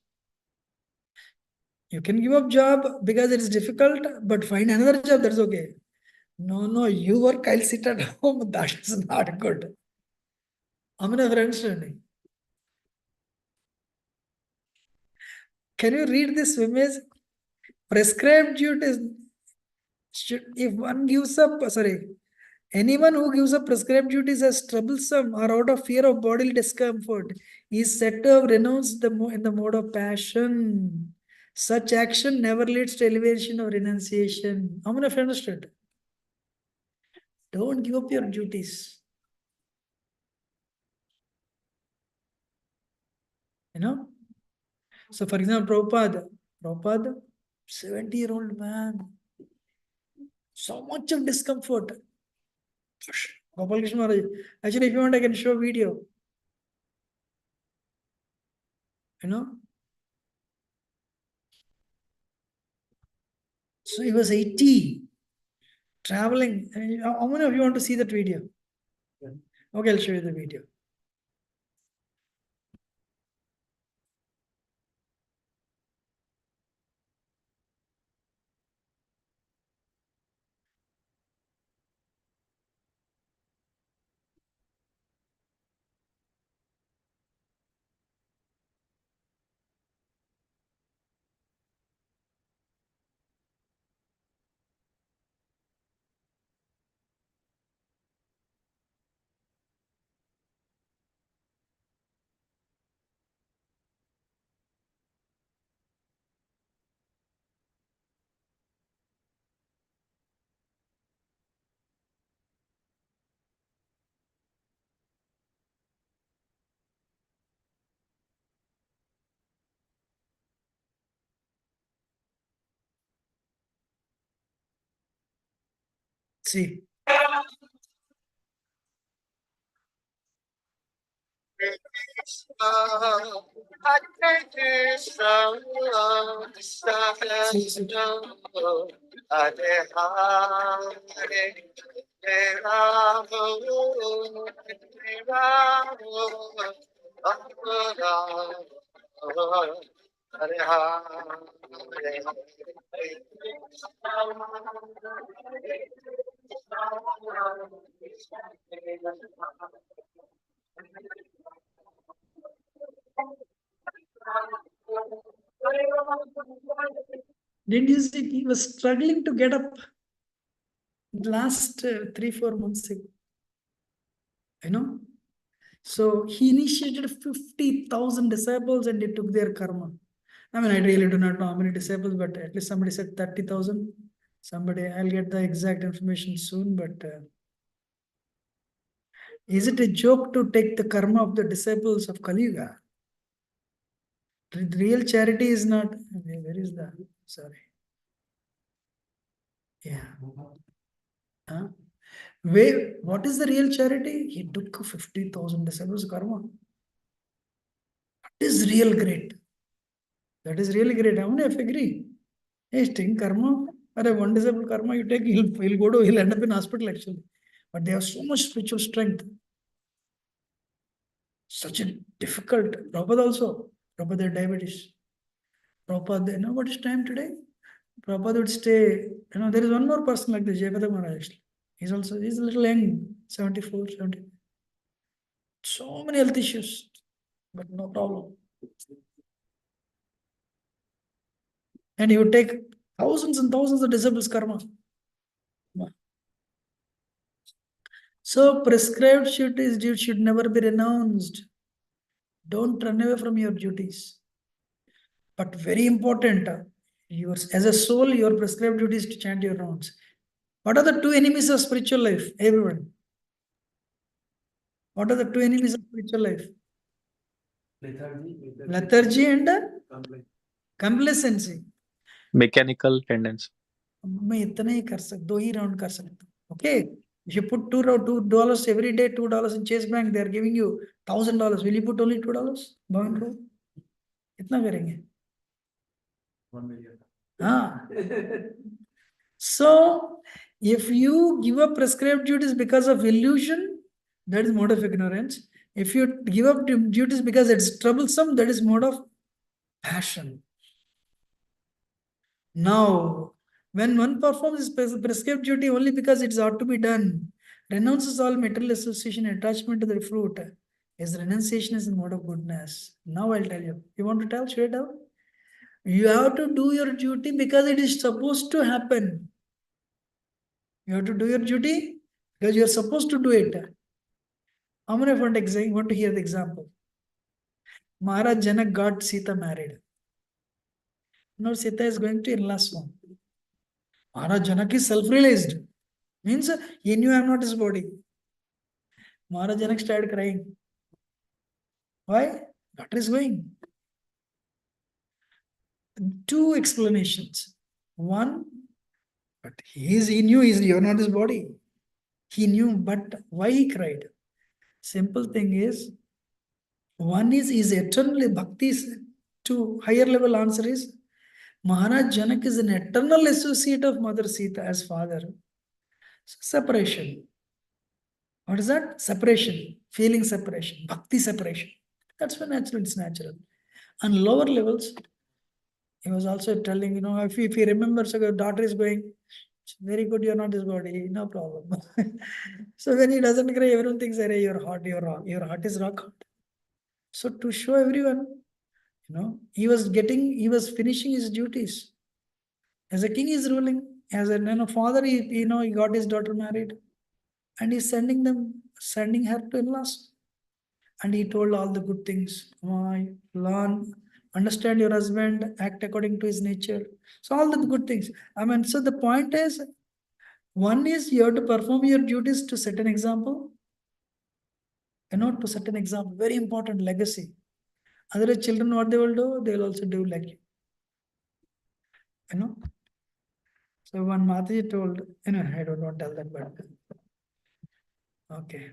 You can give up job because it is difficult, but find another job, that's okay. No, you work, I'll sit at home. That is not good. I'm in a understanding. Can you read this image? Prescribed duties. If one gives up, anyone who gives up prescribed duties as troublesome or out of fear of bodily discomfort is said to have renounced in the mode of passion. Such action never leads to elevation or renunciation. How many of you understood? Don't give up your duties. So for example, Prabhupada, 70-year-old man, so much of discomfort. Gopal Krishna Maharaj. Actually, if you want, I can show video. So he was 80, traveling. How many of you want to see that video? Okay, I'll show you the video. See. Did you see he was struggling to get up last 3-4 months ago? You know? So he initiated 50,000 disciples and he took their karma. I mean, I really do not know how many disciples, but at least somebody said 30,000. Somebody, I'll get the exact information soon, but is it a joke to take the karma of the disciples of Kali Yuga? Real charity is not, where is the, sorry. Yeah. Huh? Where, what is the real charity? He took 50,000 disciples karma. That is real great. That is really great. How many of you agree? Hey, taking karma, or one disciple karma you take, he'll end up in hospital actually. But they have so much spiritual strength. Such a difficult. Prabhupada also. Prabhupada had diabetes. Prabhupada, you know what is time today? Prabhupada would stay, there is one more person like this, Jayapata Maharaj actually. He's a little young, 74, 70. So many health issues, but no problem. And he would take thousands and thousands of disciples karma. So prescribed duties should never be renounced. Don't run away from your duties. But very important, as a soul, your prescribed duty is to chant your rounds. What are the two enemies of spiritual life? Everyone. What are the two enemies of spiritual life? Lethargy and complacency. Mechanical tendency. मैं इतना ही कर सकता, 2 ही round कर सकता. Okay. If you put $2 every day, $2 in Chase Bank, they are giving you $1,000. Will you put only $2? Bond row? कितना करेंगे? 1 million. हाँ. So, if you give up prescribed duties because of illusion, that is mode of ignorance. If you give up duties because it's troublesome, that is mode of passion. Now, when one performs his prescribed duty only because it's ought to be done, renounces all material association, attachment to the fruit, his renunciation is a mode of goodness. Now I'll tell you. You want to tell? Should I tell? You have to do your duty because it is supposed to happen. You have to do your duty because you are supposed to do it. How many want to hear the example? Maharaj Janak got Sita married. Now Sita is going to in-laws home. Maharaj Janak is self-realized. Means he knew I am not his body. Maharaj Janak started crying. Why? Daughter is going. Two explanations. One, but he knew you are not his body. He knew, but why he cried? Simple thing is, one is eternally bhakti to higher level answer is Maharaj Janak is an eternal associate of Mother Sita as father. Separation. What is that? Separation. Feeling separation. Bhakti separation. That's when natural, it's natural. On lower levels, he was also telling, if he remembers, so your daughter is going, very good, you're not this body, no problem. So when he doesn't cry, everyone thinks, hey, your heart is rock hard. So to show everyone, he was finishing his duties. As a king is ruling, as a father, he got his daughter married, and he's sending her to in-laws. And he told all the good things. Learn, understand your husband, act according to his nature. So all the good things. So the point is, one is you have to perform your duties to set an example. To set an example, very important legacy. Other children, what they will do, they will also do like you. So one Mataji told, I don't want to tell that, but okay.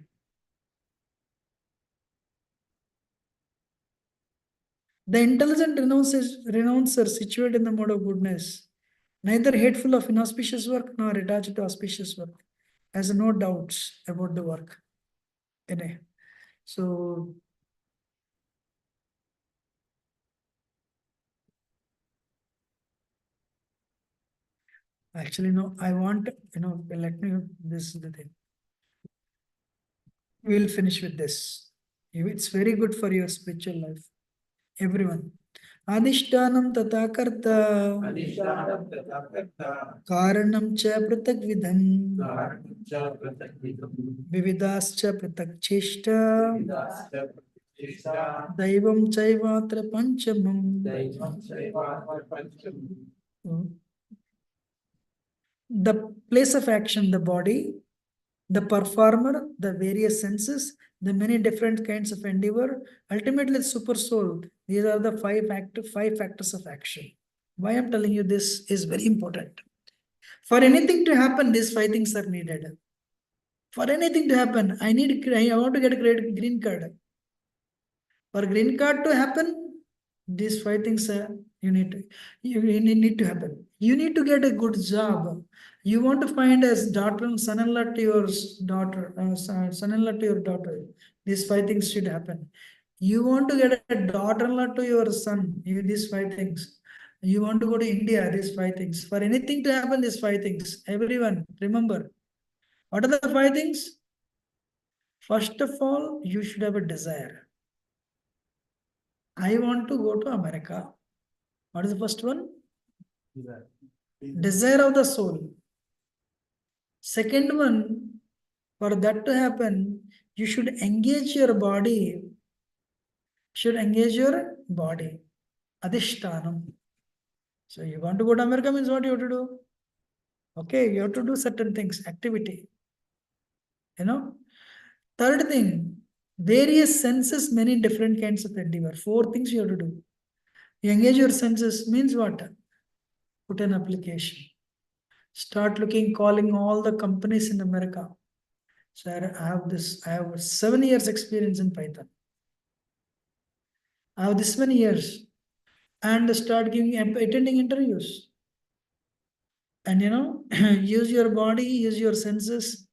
The intelligent renouncer situated in the mode of goodness, neither hateful of inauspicious work nor attached to auspicious work, has no doubts about the work. So actually, no, I want, let me, this is the thing. We'll finish with this. It's very good for your spiritual life. Everyone. Adhishtanam tata karta karanam cha pratak vidhan vividascha pratak cheshta daivam chaivatra panchamam. The place of action, the body, the performer, the various senses, the many different kinds of endeavor, ultimately the super soul. These are the five factors of action. Why I'm telling you this is very important. For anything to happen, these five things are needed. For anything to happen, I want to get a green card. For green card to happen, these five things you need to happen. You need to get a good job. You want to find a daughter and son-in-law to your daughter, son-in-law to your daughter. These five things should happen. You want to get a daughter-in-law to your son. These five things. You want to go to India. These five things. For anything to happen, these five things. Everyone, remember. What are the five things? First of all, you should have a desire. I want to go to America. What is the first one? Desire of the soul. Second one, for that to happen, you should engage your body. Adhishtanam. So you want to go to America means what you have to do? Okay, you have to do certain things, activity. Third thing, various senses, many different kinds of endeavor. Four things you have to do. You engage your senses means what? Put an application. Start calling all the companies in America. Sir, I have 7 years experience in Python. I have this many years. And start attending interviews. And use your body, use your senses,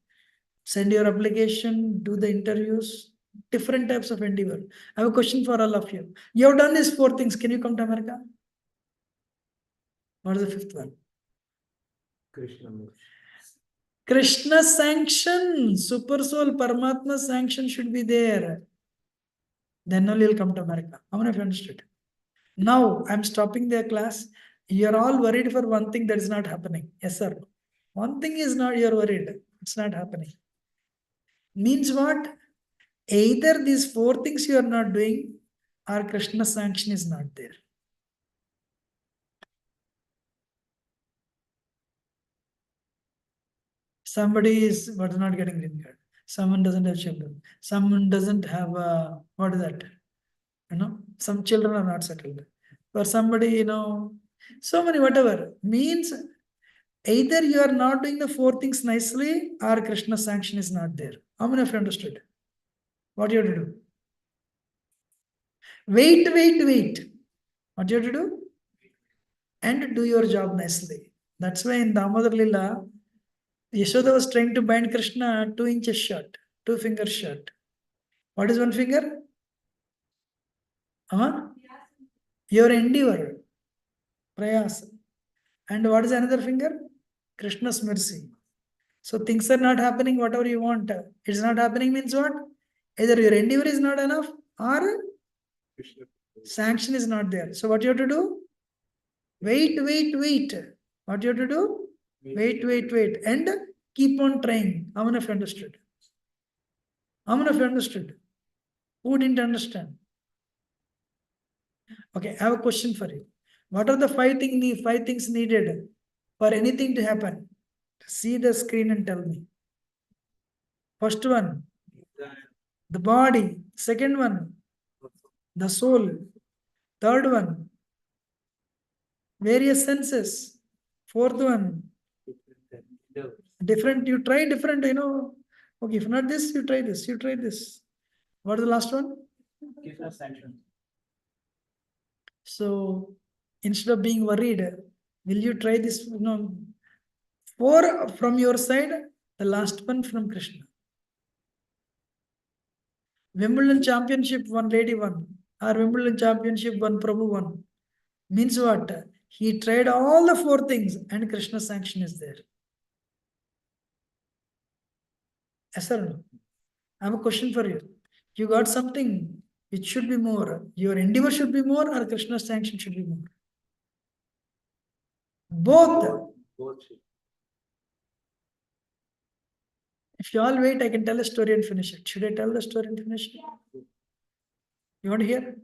send your application, do the interviews, different types of endeavor. I have a question for all of you. You have done these four things. Can you come to America? What is the fifth one? Krishna sanction, super soul, Paramatma sanction should be there. Then only you'll come to America. How many of you understood? Now I'm stopping the class. You're all worried for one thing that is not happening. Yes, sir. One thing is not, you're worried. It's not happening. Means what? Either these four things you are not doing or Krishna sanction is not there. Somebody is not getting green card. Someone doesn't have children. Someone doesn't have what is that? Some children are not settled. For somebody, so many whatever. Means either you are not doing the four things nicely or Krishna sanction is not there. How many of you understood? What you have to do? Wait. What you have to do? and do your job nicely. That's why in Damodar Lila, Yashoda was trying to bind Krishna 2 inches short, 2 fingers short. What is one finger? Your endeavor, prayas. And what is another finger? Krishna's mercy. So things are not happening whatever you want. It's not happening means what? Either your endeavor is not enough or sanction is not there. So what you have to do? Wait. What you have to do? Wait. And keep on trying. How many of you understood? How many of you understood? Who didn't understand? Okay, I have a question for you. What are the five things needed for anything to happen? See the screen and tell me. First one, the body. Second one, the soul. Third one, various senses. Fourth one, different. You try different, Okay, if not this, you try this. You try this. What is the last one? So instead of being worried, will you try this? Four from your side, the last one from Krishna. Wimbledon championship one lady won, or Wimbledon championship one Prabhu won. Means what? He tried all the four things and Krishna's sanction is there. Yes sir. No? I have a question for you. You got something which should be more. Your endeavor should be more or Krishna's sanction should be more? Both. If you all wait, I can tell a story and finish it. Should I tell the story and finish it? You want to hear?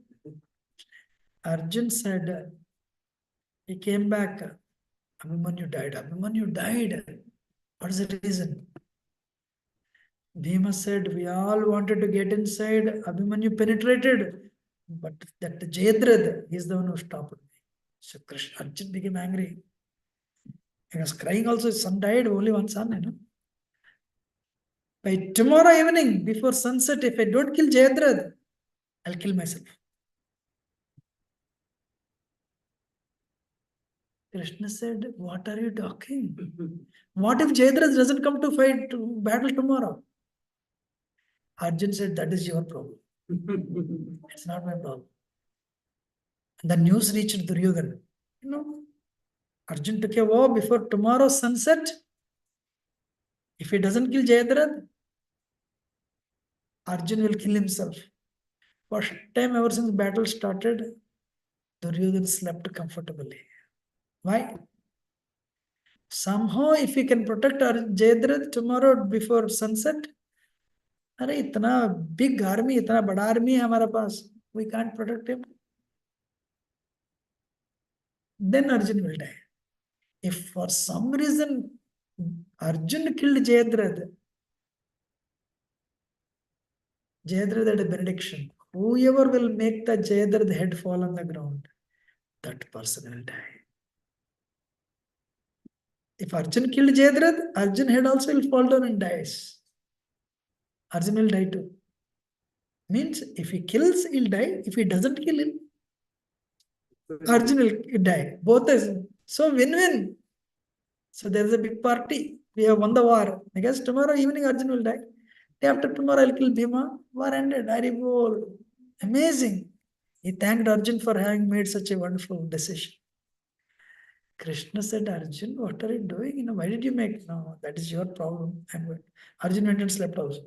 Arjun said, he came back. Abhimanyu died. Abhimanyu died. What is the reason? Bhima said, we all wanted to get inside. Abhimanyu penetrated. But that Jayadratha is the one who stopped me. So Krishna, Arjun became angry. He was crying also. His son died, only one son, By tomorrow evening, before sunset, if I don't kill Jayadratha, I'll kill myself. Krishna said, what are you talking? What if Jayadratha doesn't come to fight battle tomorrow? Arjun said, that is your problem. It's not my problem. And the news reached Duryodhana. Arjun took a vow before tomorrow's sunset. If he doesn't kill Jayadratha, Arjun will kill himself. First time ever since battle started, Duryodhana slept comfortably. Why? Somehow, if we can protect our Jayadratha tomorrow before sunset, अरे इतना big army, इतना बड़ा army है हमारे पास, we can't protect him. Then Arjun will die. If for some reason Arjun killed Jayadratha, Jayadratha had a benediction. Whoever will make the Jayadratha head fall on the ground, that person will die. If Arjun killed Jayadratha, Arjun head also will fall down and dies. Arjun will die too. Means if he kills, he'll die. If he doesn't kill him, Arjun will die. Both is so win-win. So there's a big party. We have won the war. I guess tomorrow evening Arjun will die. Day after tomorrow I'll kill Bhima. War ended. Haribol. Amazing. He thanked Arjun for having made such a wonderful decision. Krishna said, Arjun, what are you doing? Why did you make? No, that is your problem. Arjun went and slept also.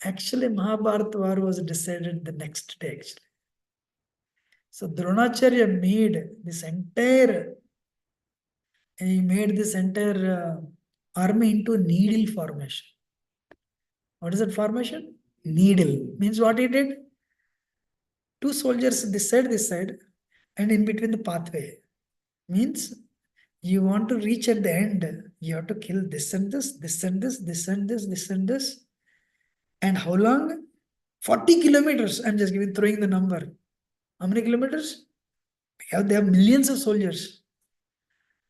Actually, Mahabharata war was decided the next day, actually. So Dronacharya made this entire army into needle formation. What is that formation? Needle. Means what he did? Two soldiers this side, and in between the pathway. Means you want to reach at the end, you have to kill this and this, this and this, this and this, this and this. And how long? 40 kilometers. I'm just throwing the number. How many kilometers? They have millions of soldiers.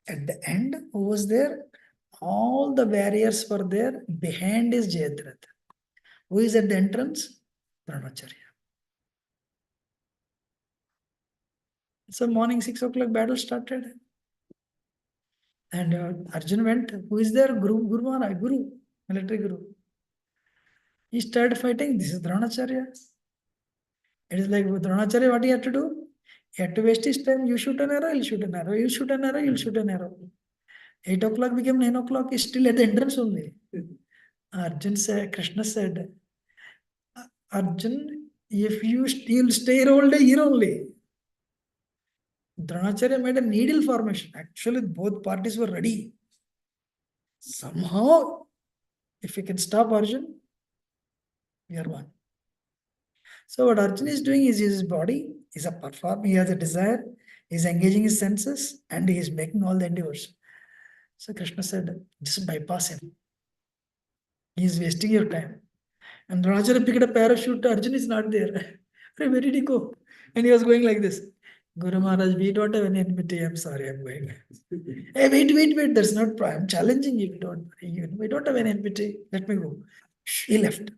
At the end, who was there? All the warriors were there. Behind is Jayadratha. Who is at the entrance? Dronacharya. So morning 6 o'clock battle started. And Arjun went. Who is there? Guru Maharaj, Guru, military Guru. He started fighting. This is Dronacharya. It is like with Dronacharya, what he had to do? He had to waste his time. You shoot an arrow, he'll shoot an arrow. You shoot an arrow, you'll shoot an arrow. 8 o'clock became 9 o'clock. He's still at the entrance only. Arjun said, Krishna said, Arjun, if you'll stay here all day, here only. Dronacharya made a needle formation. Actually, both parties were ready. Somehow, if we can stop Arjun, we are one. So what Arjun is doing is his body is a perform. He has a desire. He's engaging his senses and he is making all the endeavors. So Krishna said, just bypass him. He is wasting your time. And Dronacharya picked a parachute. Arjun is not there. Where did he go? And he was going like this. Guru Maharaj, we don't have any enmity. I'm sorry, I'm going. Hey, wait. That's not problem. I'm challenging you. We don't have any enmity. Let me go. He left.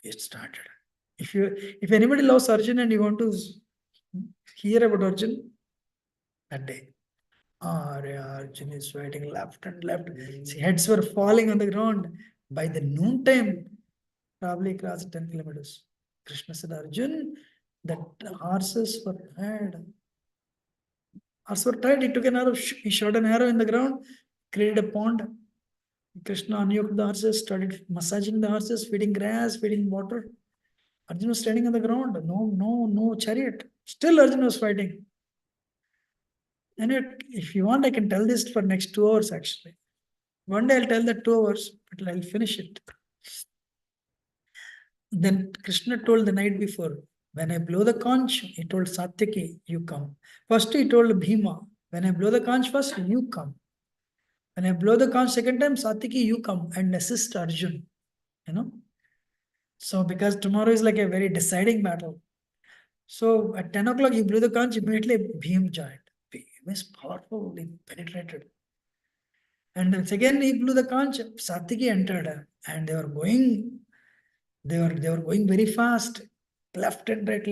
It started. If anybody loves Arjun and you want to hear about Arjun, that day. Arjun is fighting left and left. See, heads were falling on the ground. By the noon time, probably crossed 10 kilometers. Krishna said, Arjun, the horses were tired. Horses were tired. He took an arrow, he shot an arrow in the ground, created a pond. Krishna unyoked the horses, started massaging the horses, feeding grass, feeding water. Arjun was standing on the ground. No chariot. Still Arjun was fighting. And if you want, I can tell this for next 2 hours actually. One day I'll tell that 2 hours, but I'll finish it. Then Krishna told the night before, when I blow the conch, he told Satyaki, you come. First he told Bhima, when I blow the conch first, you come. When I blow the conch second time, Satyaki, you come and assist Arjun. So because tomorrow is like a very deciding battle. So at 10 o'clock, he blew the conch, immediately Bhim joined. Bhim is powerful, he penetrated. And then again he blew the conch, Satyaki entered, and they were going very fast, left and right.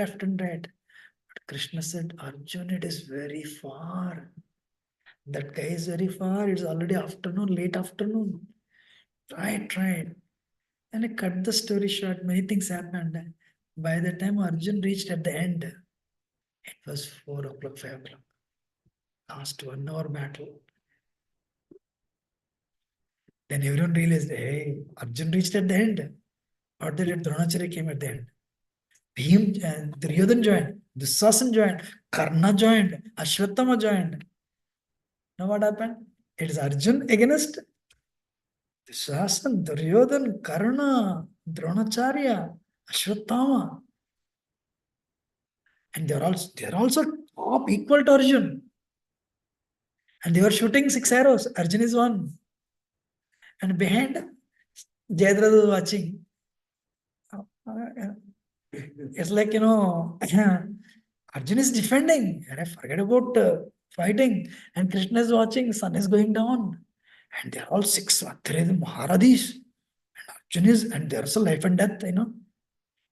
But Krishna said, Arjun, it is very far. That guy is very far. It's already afternoon, late afternoon. Try. And I cut the story short. Many things happened. By the time Arjun reached at the end, it was 4 o'clock, 5 o'clock. Last 1 hour battle. Then everyone realized, hey, Arjun reached at the end. Or that Dronacharya came at the end. Bhim and Duryodhan joined, Dusasan joined, Karna joined, Ashwatthama joined. Now what happened? It is Arjun against Dusasan, Duryodhan, Karna, Dronacharya, Ashwatthama. And they're also top equal to Arjun. And they were shooting 6 arrows. Arjun is one. And behind, Jayadratha was watching. It's like, Arjun is defending. And I forget about fighting. And Krishna is watching. Sun is going down. And they're all 6 Maharadis. And Arjun is, and there's a life and death,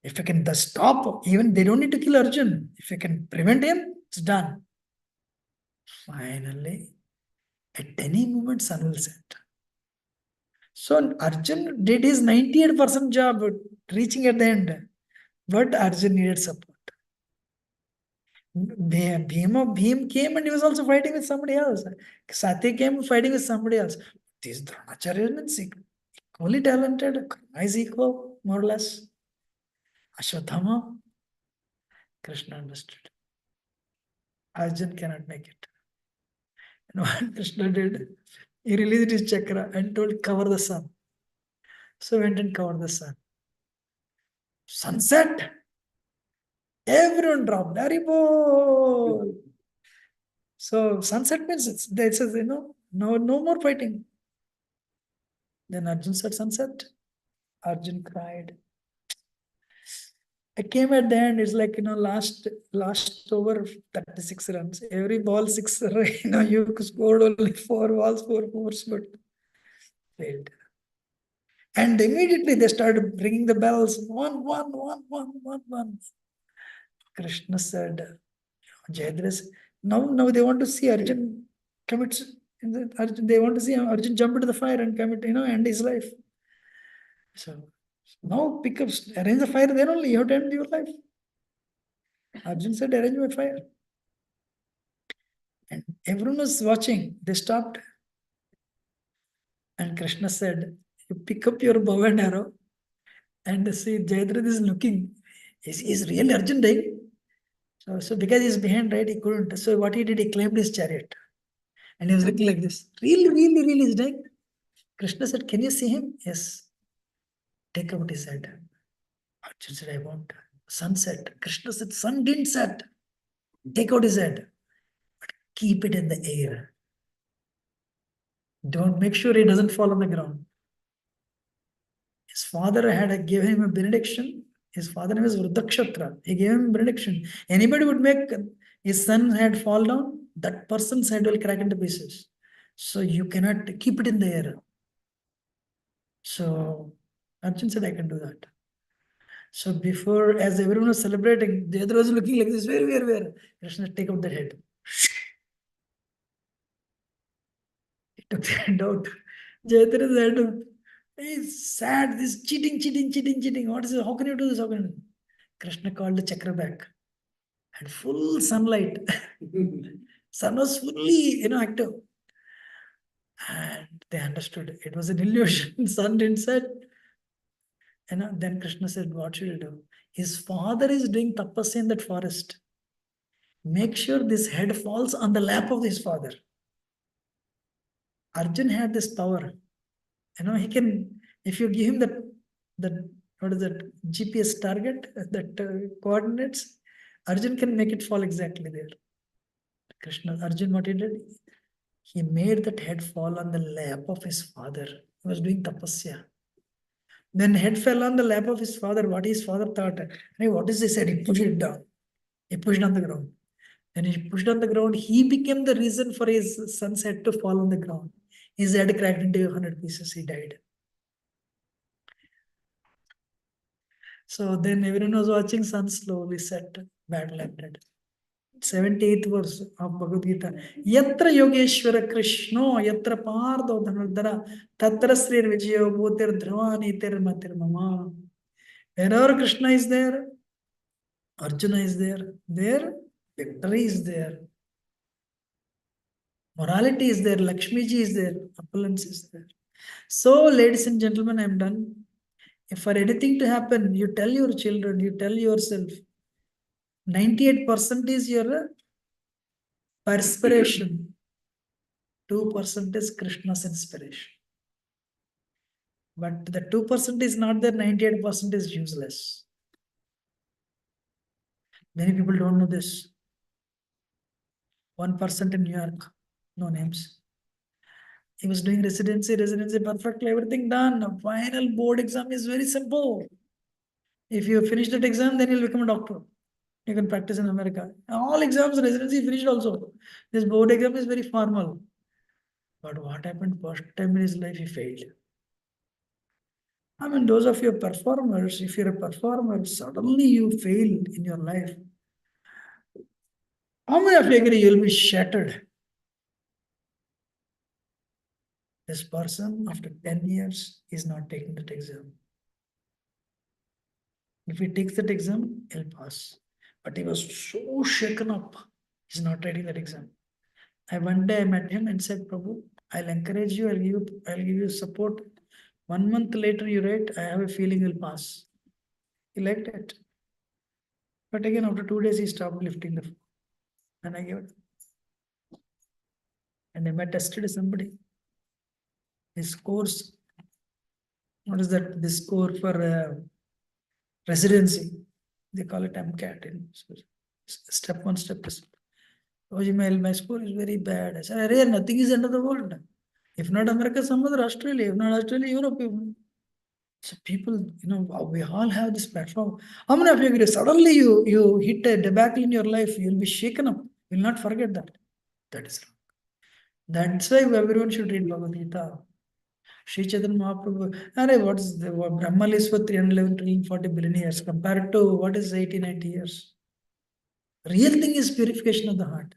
If I can stop, even they don't need to kill Arjun. If I can prevent him, it's done. Finally, at any moment, sun will set. So Arjun did his 98% job reaching at the end. But Arjun needed support. Bhim came and he was also fighting with somebody else. Satya came fighting with somebody else. This Dronacharya is equally talented. Karna is equal, more or less. Ashwatthama, Krishna understood. Arjun cannot make it. And what Krishna did, he released his chakra and told, cover the sun. So went and covered the sun. Sunset. Everyone dropped. Haribol. So sunset means it says, no more fighting. Then Arjun said sunset. Arjun cried. I came at the end, it's like, last over 36 runs. Every ball 6, you scored only 4 balls, 4 fours, but failed. And immediately they started ringing the bells. One. Krishna said, Jayadras, now they want to see Arjun commits. They want to see Arjun jump into the fire and commit, end his life. So now arrange the fire, then only you have to end your life. Arjun said, arrange my fire. And everyone was watching. They stopped. And Krishna said, you pick up your bow and arrow and see Jayadratha is looking. Is really Arjun dying? So because he's behind, right, he couldn't. So what he did, he climbed his chariot. And he was looking like this. Really is dying. Krishna said, can you see him? Yes. Take out his head. Arjun said, I won't. Sun set. Krishna said, sun didn't set. Take out his head. But keep it in the air. Don't make sure he doesn't fall on the ground. His father had given him a benediction. His father name is Vruddhakshatra. He gave him benediction. Anybody would make his son had fall down, that person's head will crack into pieces. So you cannot keep it in the air. So Arjun said, I can do that. So before, as everyone was celebrating, the other was looking like this, where? Krishna, take out the head. He took the head out. Jayadratha's head. He's sad, this cheating. What is it? How can you do this? How can you? Krishna called the chakra back. And full sunlight. Sun was fully, active. And they understood it was an illusion. Sun didn't set. Then Krishna said, what should you do? His father is doing tapasya in that forest. Make sure this head falls on the lap of his father. Arjun had this power. He can, if you give him that what is that, GPS target, that coordinates, Arjun can make it fall exactly there. Arjun, what he did? He made that head fall on the lap of his father. He was doing tapasya. Then head fell on the lap of his father. What his father thought, hey, what is this head? He pushed it down. He pushed on the ground. Then he pushed on the ground. He became the reason for his son's head to fall on the ground. His head cracked into 100 pieces. He died. So then everyone was watching, sun slowly set, battle ended. 78th verse of Bhagavad Gita. Yatra Yogeshwara Krishno, Yatra Pardo Dhanurdhara, Tatra Srir Vijayo Bhutir Dhruvani Tirmatir Mama. Wherever Krishna is there, Arjuna is there, victory is there. Morality is there, Lakshmi ji is there, opulence is there. So, ladies and gentlemen, I'm done. If for anything to happen, you tell your children, you tell yourself, 98% is your perspiration. 2% is Krishna's inspiration. But the 2% is not there, 98% is useless. Many people don't know this. 1% in New York, no names. He was doing residency perfectly, everything done. The final board exam is very simple. If you finish that exam, then you'll become a doctor. You can practice in America. All exams, residency finished also. This board exam is very formal. But what happened first time in his life, he failed. I mean, those of your performers, if you're a performer, suddenly you fail in your life. How many of you agree you'll be shattered? This person, after 10 years, is not taking that exam. If he takes that exam, he'll pass. But he was so shaken up, he's not writing that exam. One day I met him and said, Prabhu, I'll encourage you, I'll give you support. 1 month later, you write, I have a feeling you'll pass. He liked it. But again, after 2 days, he stopped lifting the phone. And I gave it. And I tested somebody. His scores, what is that? This score for residency. They call it MCAT. Step 1, step 2. Oh, my score is very bad. I said, nothing is under the world. If not America, some other Australia. If not Australia, Europe. So people, we all have this platform. How many of you agree? Suddenly you hit a debacle in your life, you'll be shaken up. You'll not forget that. That is wrong. That's why everyone should read Bhagavad Gita. Sri Chaitanya Mahaprabhu, what is the Brahma lives for 311 trillion 40 billion years compared to what is 80, 90 years? Real thing is purification of the heart.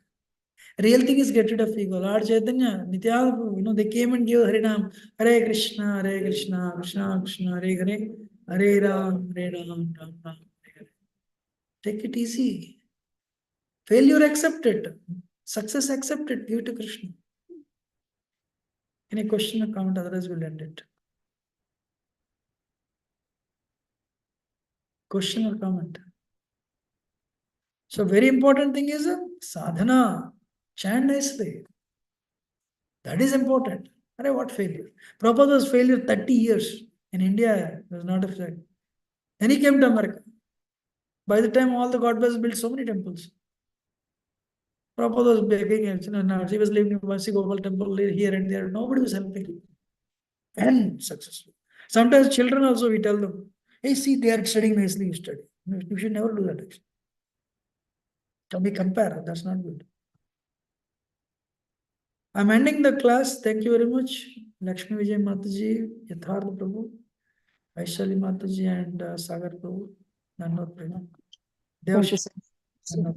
Real thing is get rid of ego. Lord Chaitanya, Nitya, they came and gave Harinam. Hare Krishna, Krishna Krishna, Hare Hare, Hare Ram, Ram Ram. Hare. Take it easy. Failure, accept it. Success, accept it. Give it to Krishna. Any question or comment, otherwise we'll end it. Question or comment? So very important thing is sadhana. Chant nicely. That is important. What failure? Prabhupada was failure 30 years. In India, it was not a failure. Then he came to America. By the time all the God was built so many temples. Prabhupada was begging, he was living in Vasi Gopal temple here and there. Nobody was helping. And successful. Sometimes children also, we tell them, hey, see, they are studying nicely, you study. You should never do that. Actually. So we compare, that's not good. I'm ending the class. Thank you very much. Lakshmi Vijay Mataji, Yatharth Prabhu, Vaishali Mataji, and Sagar Prabhu. Nandot Prema. Thank you, Devash. sir.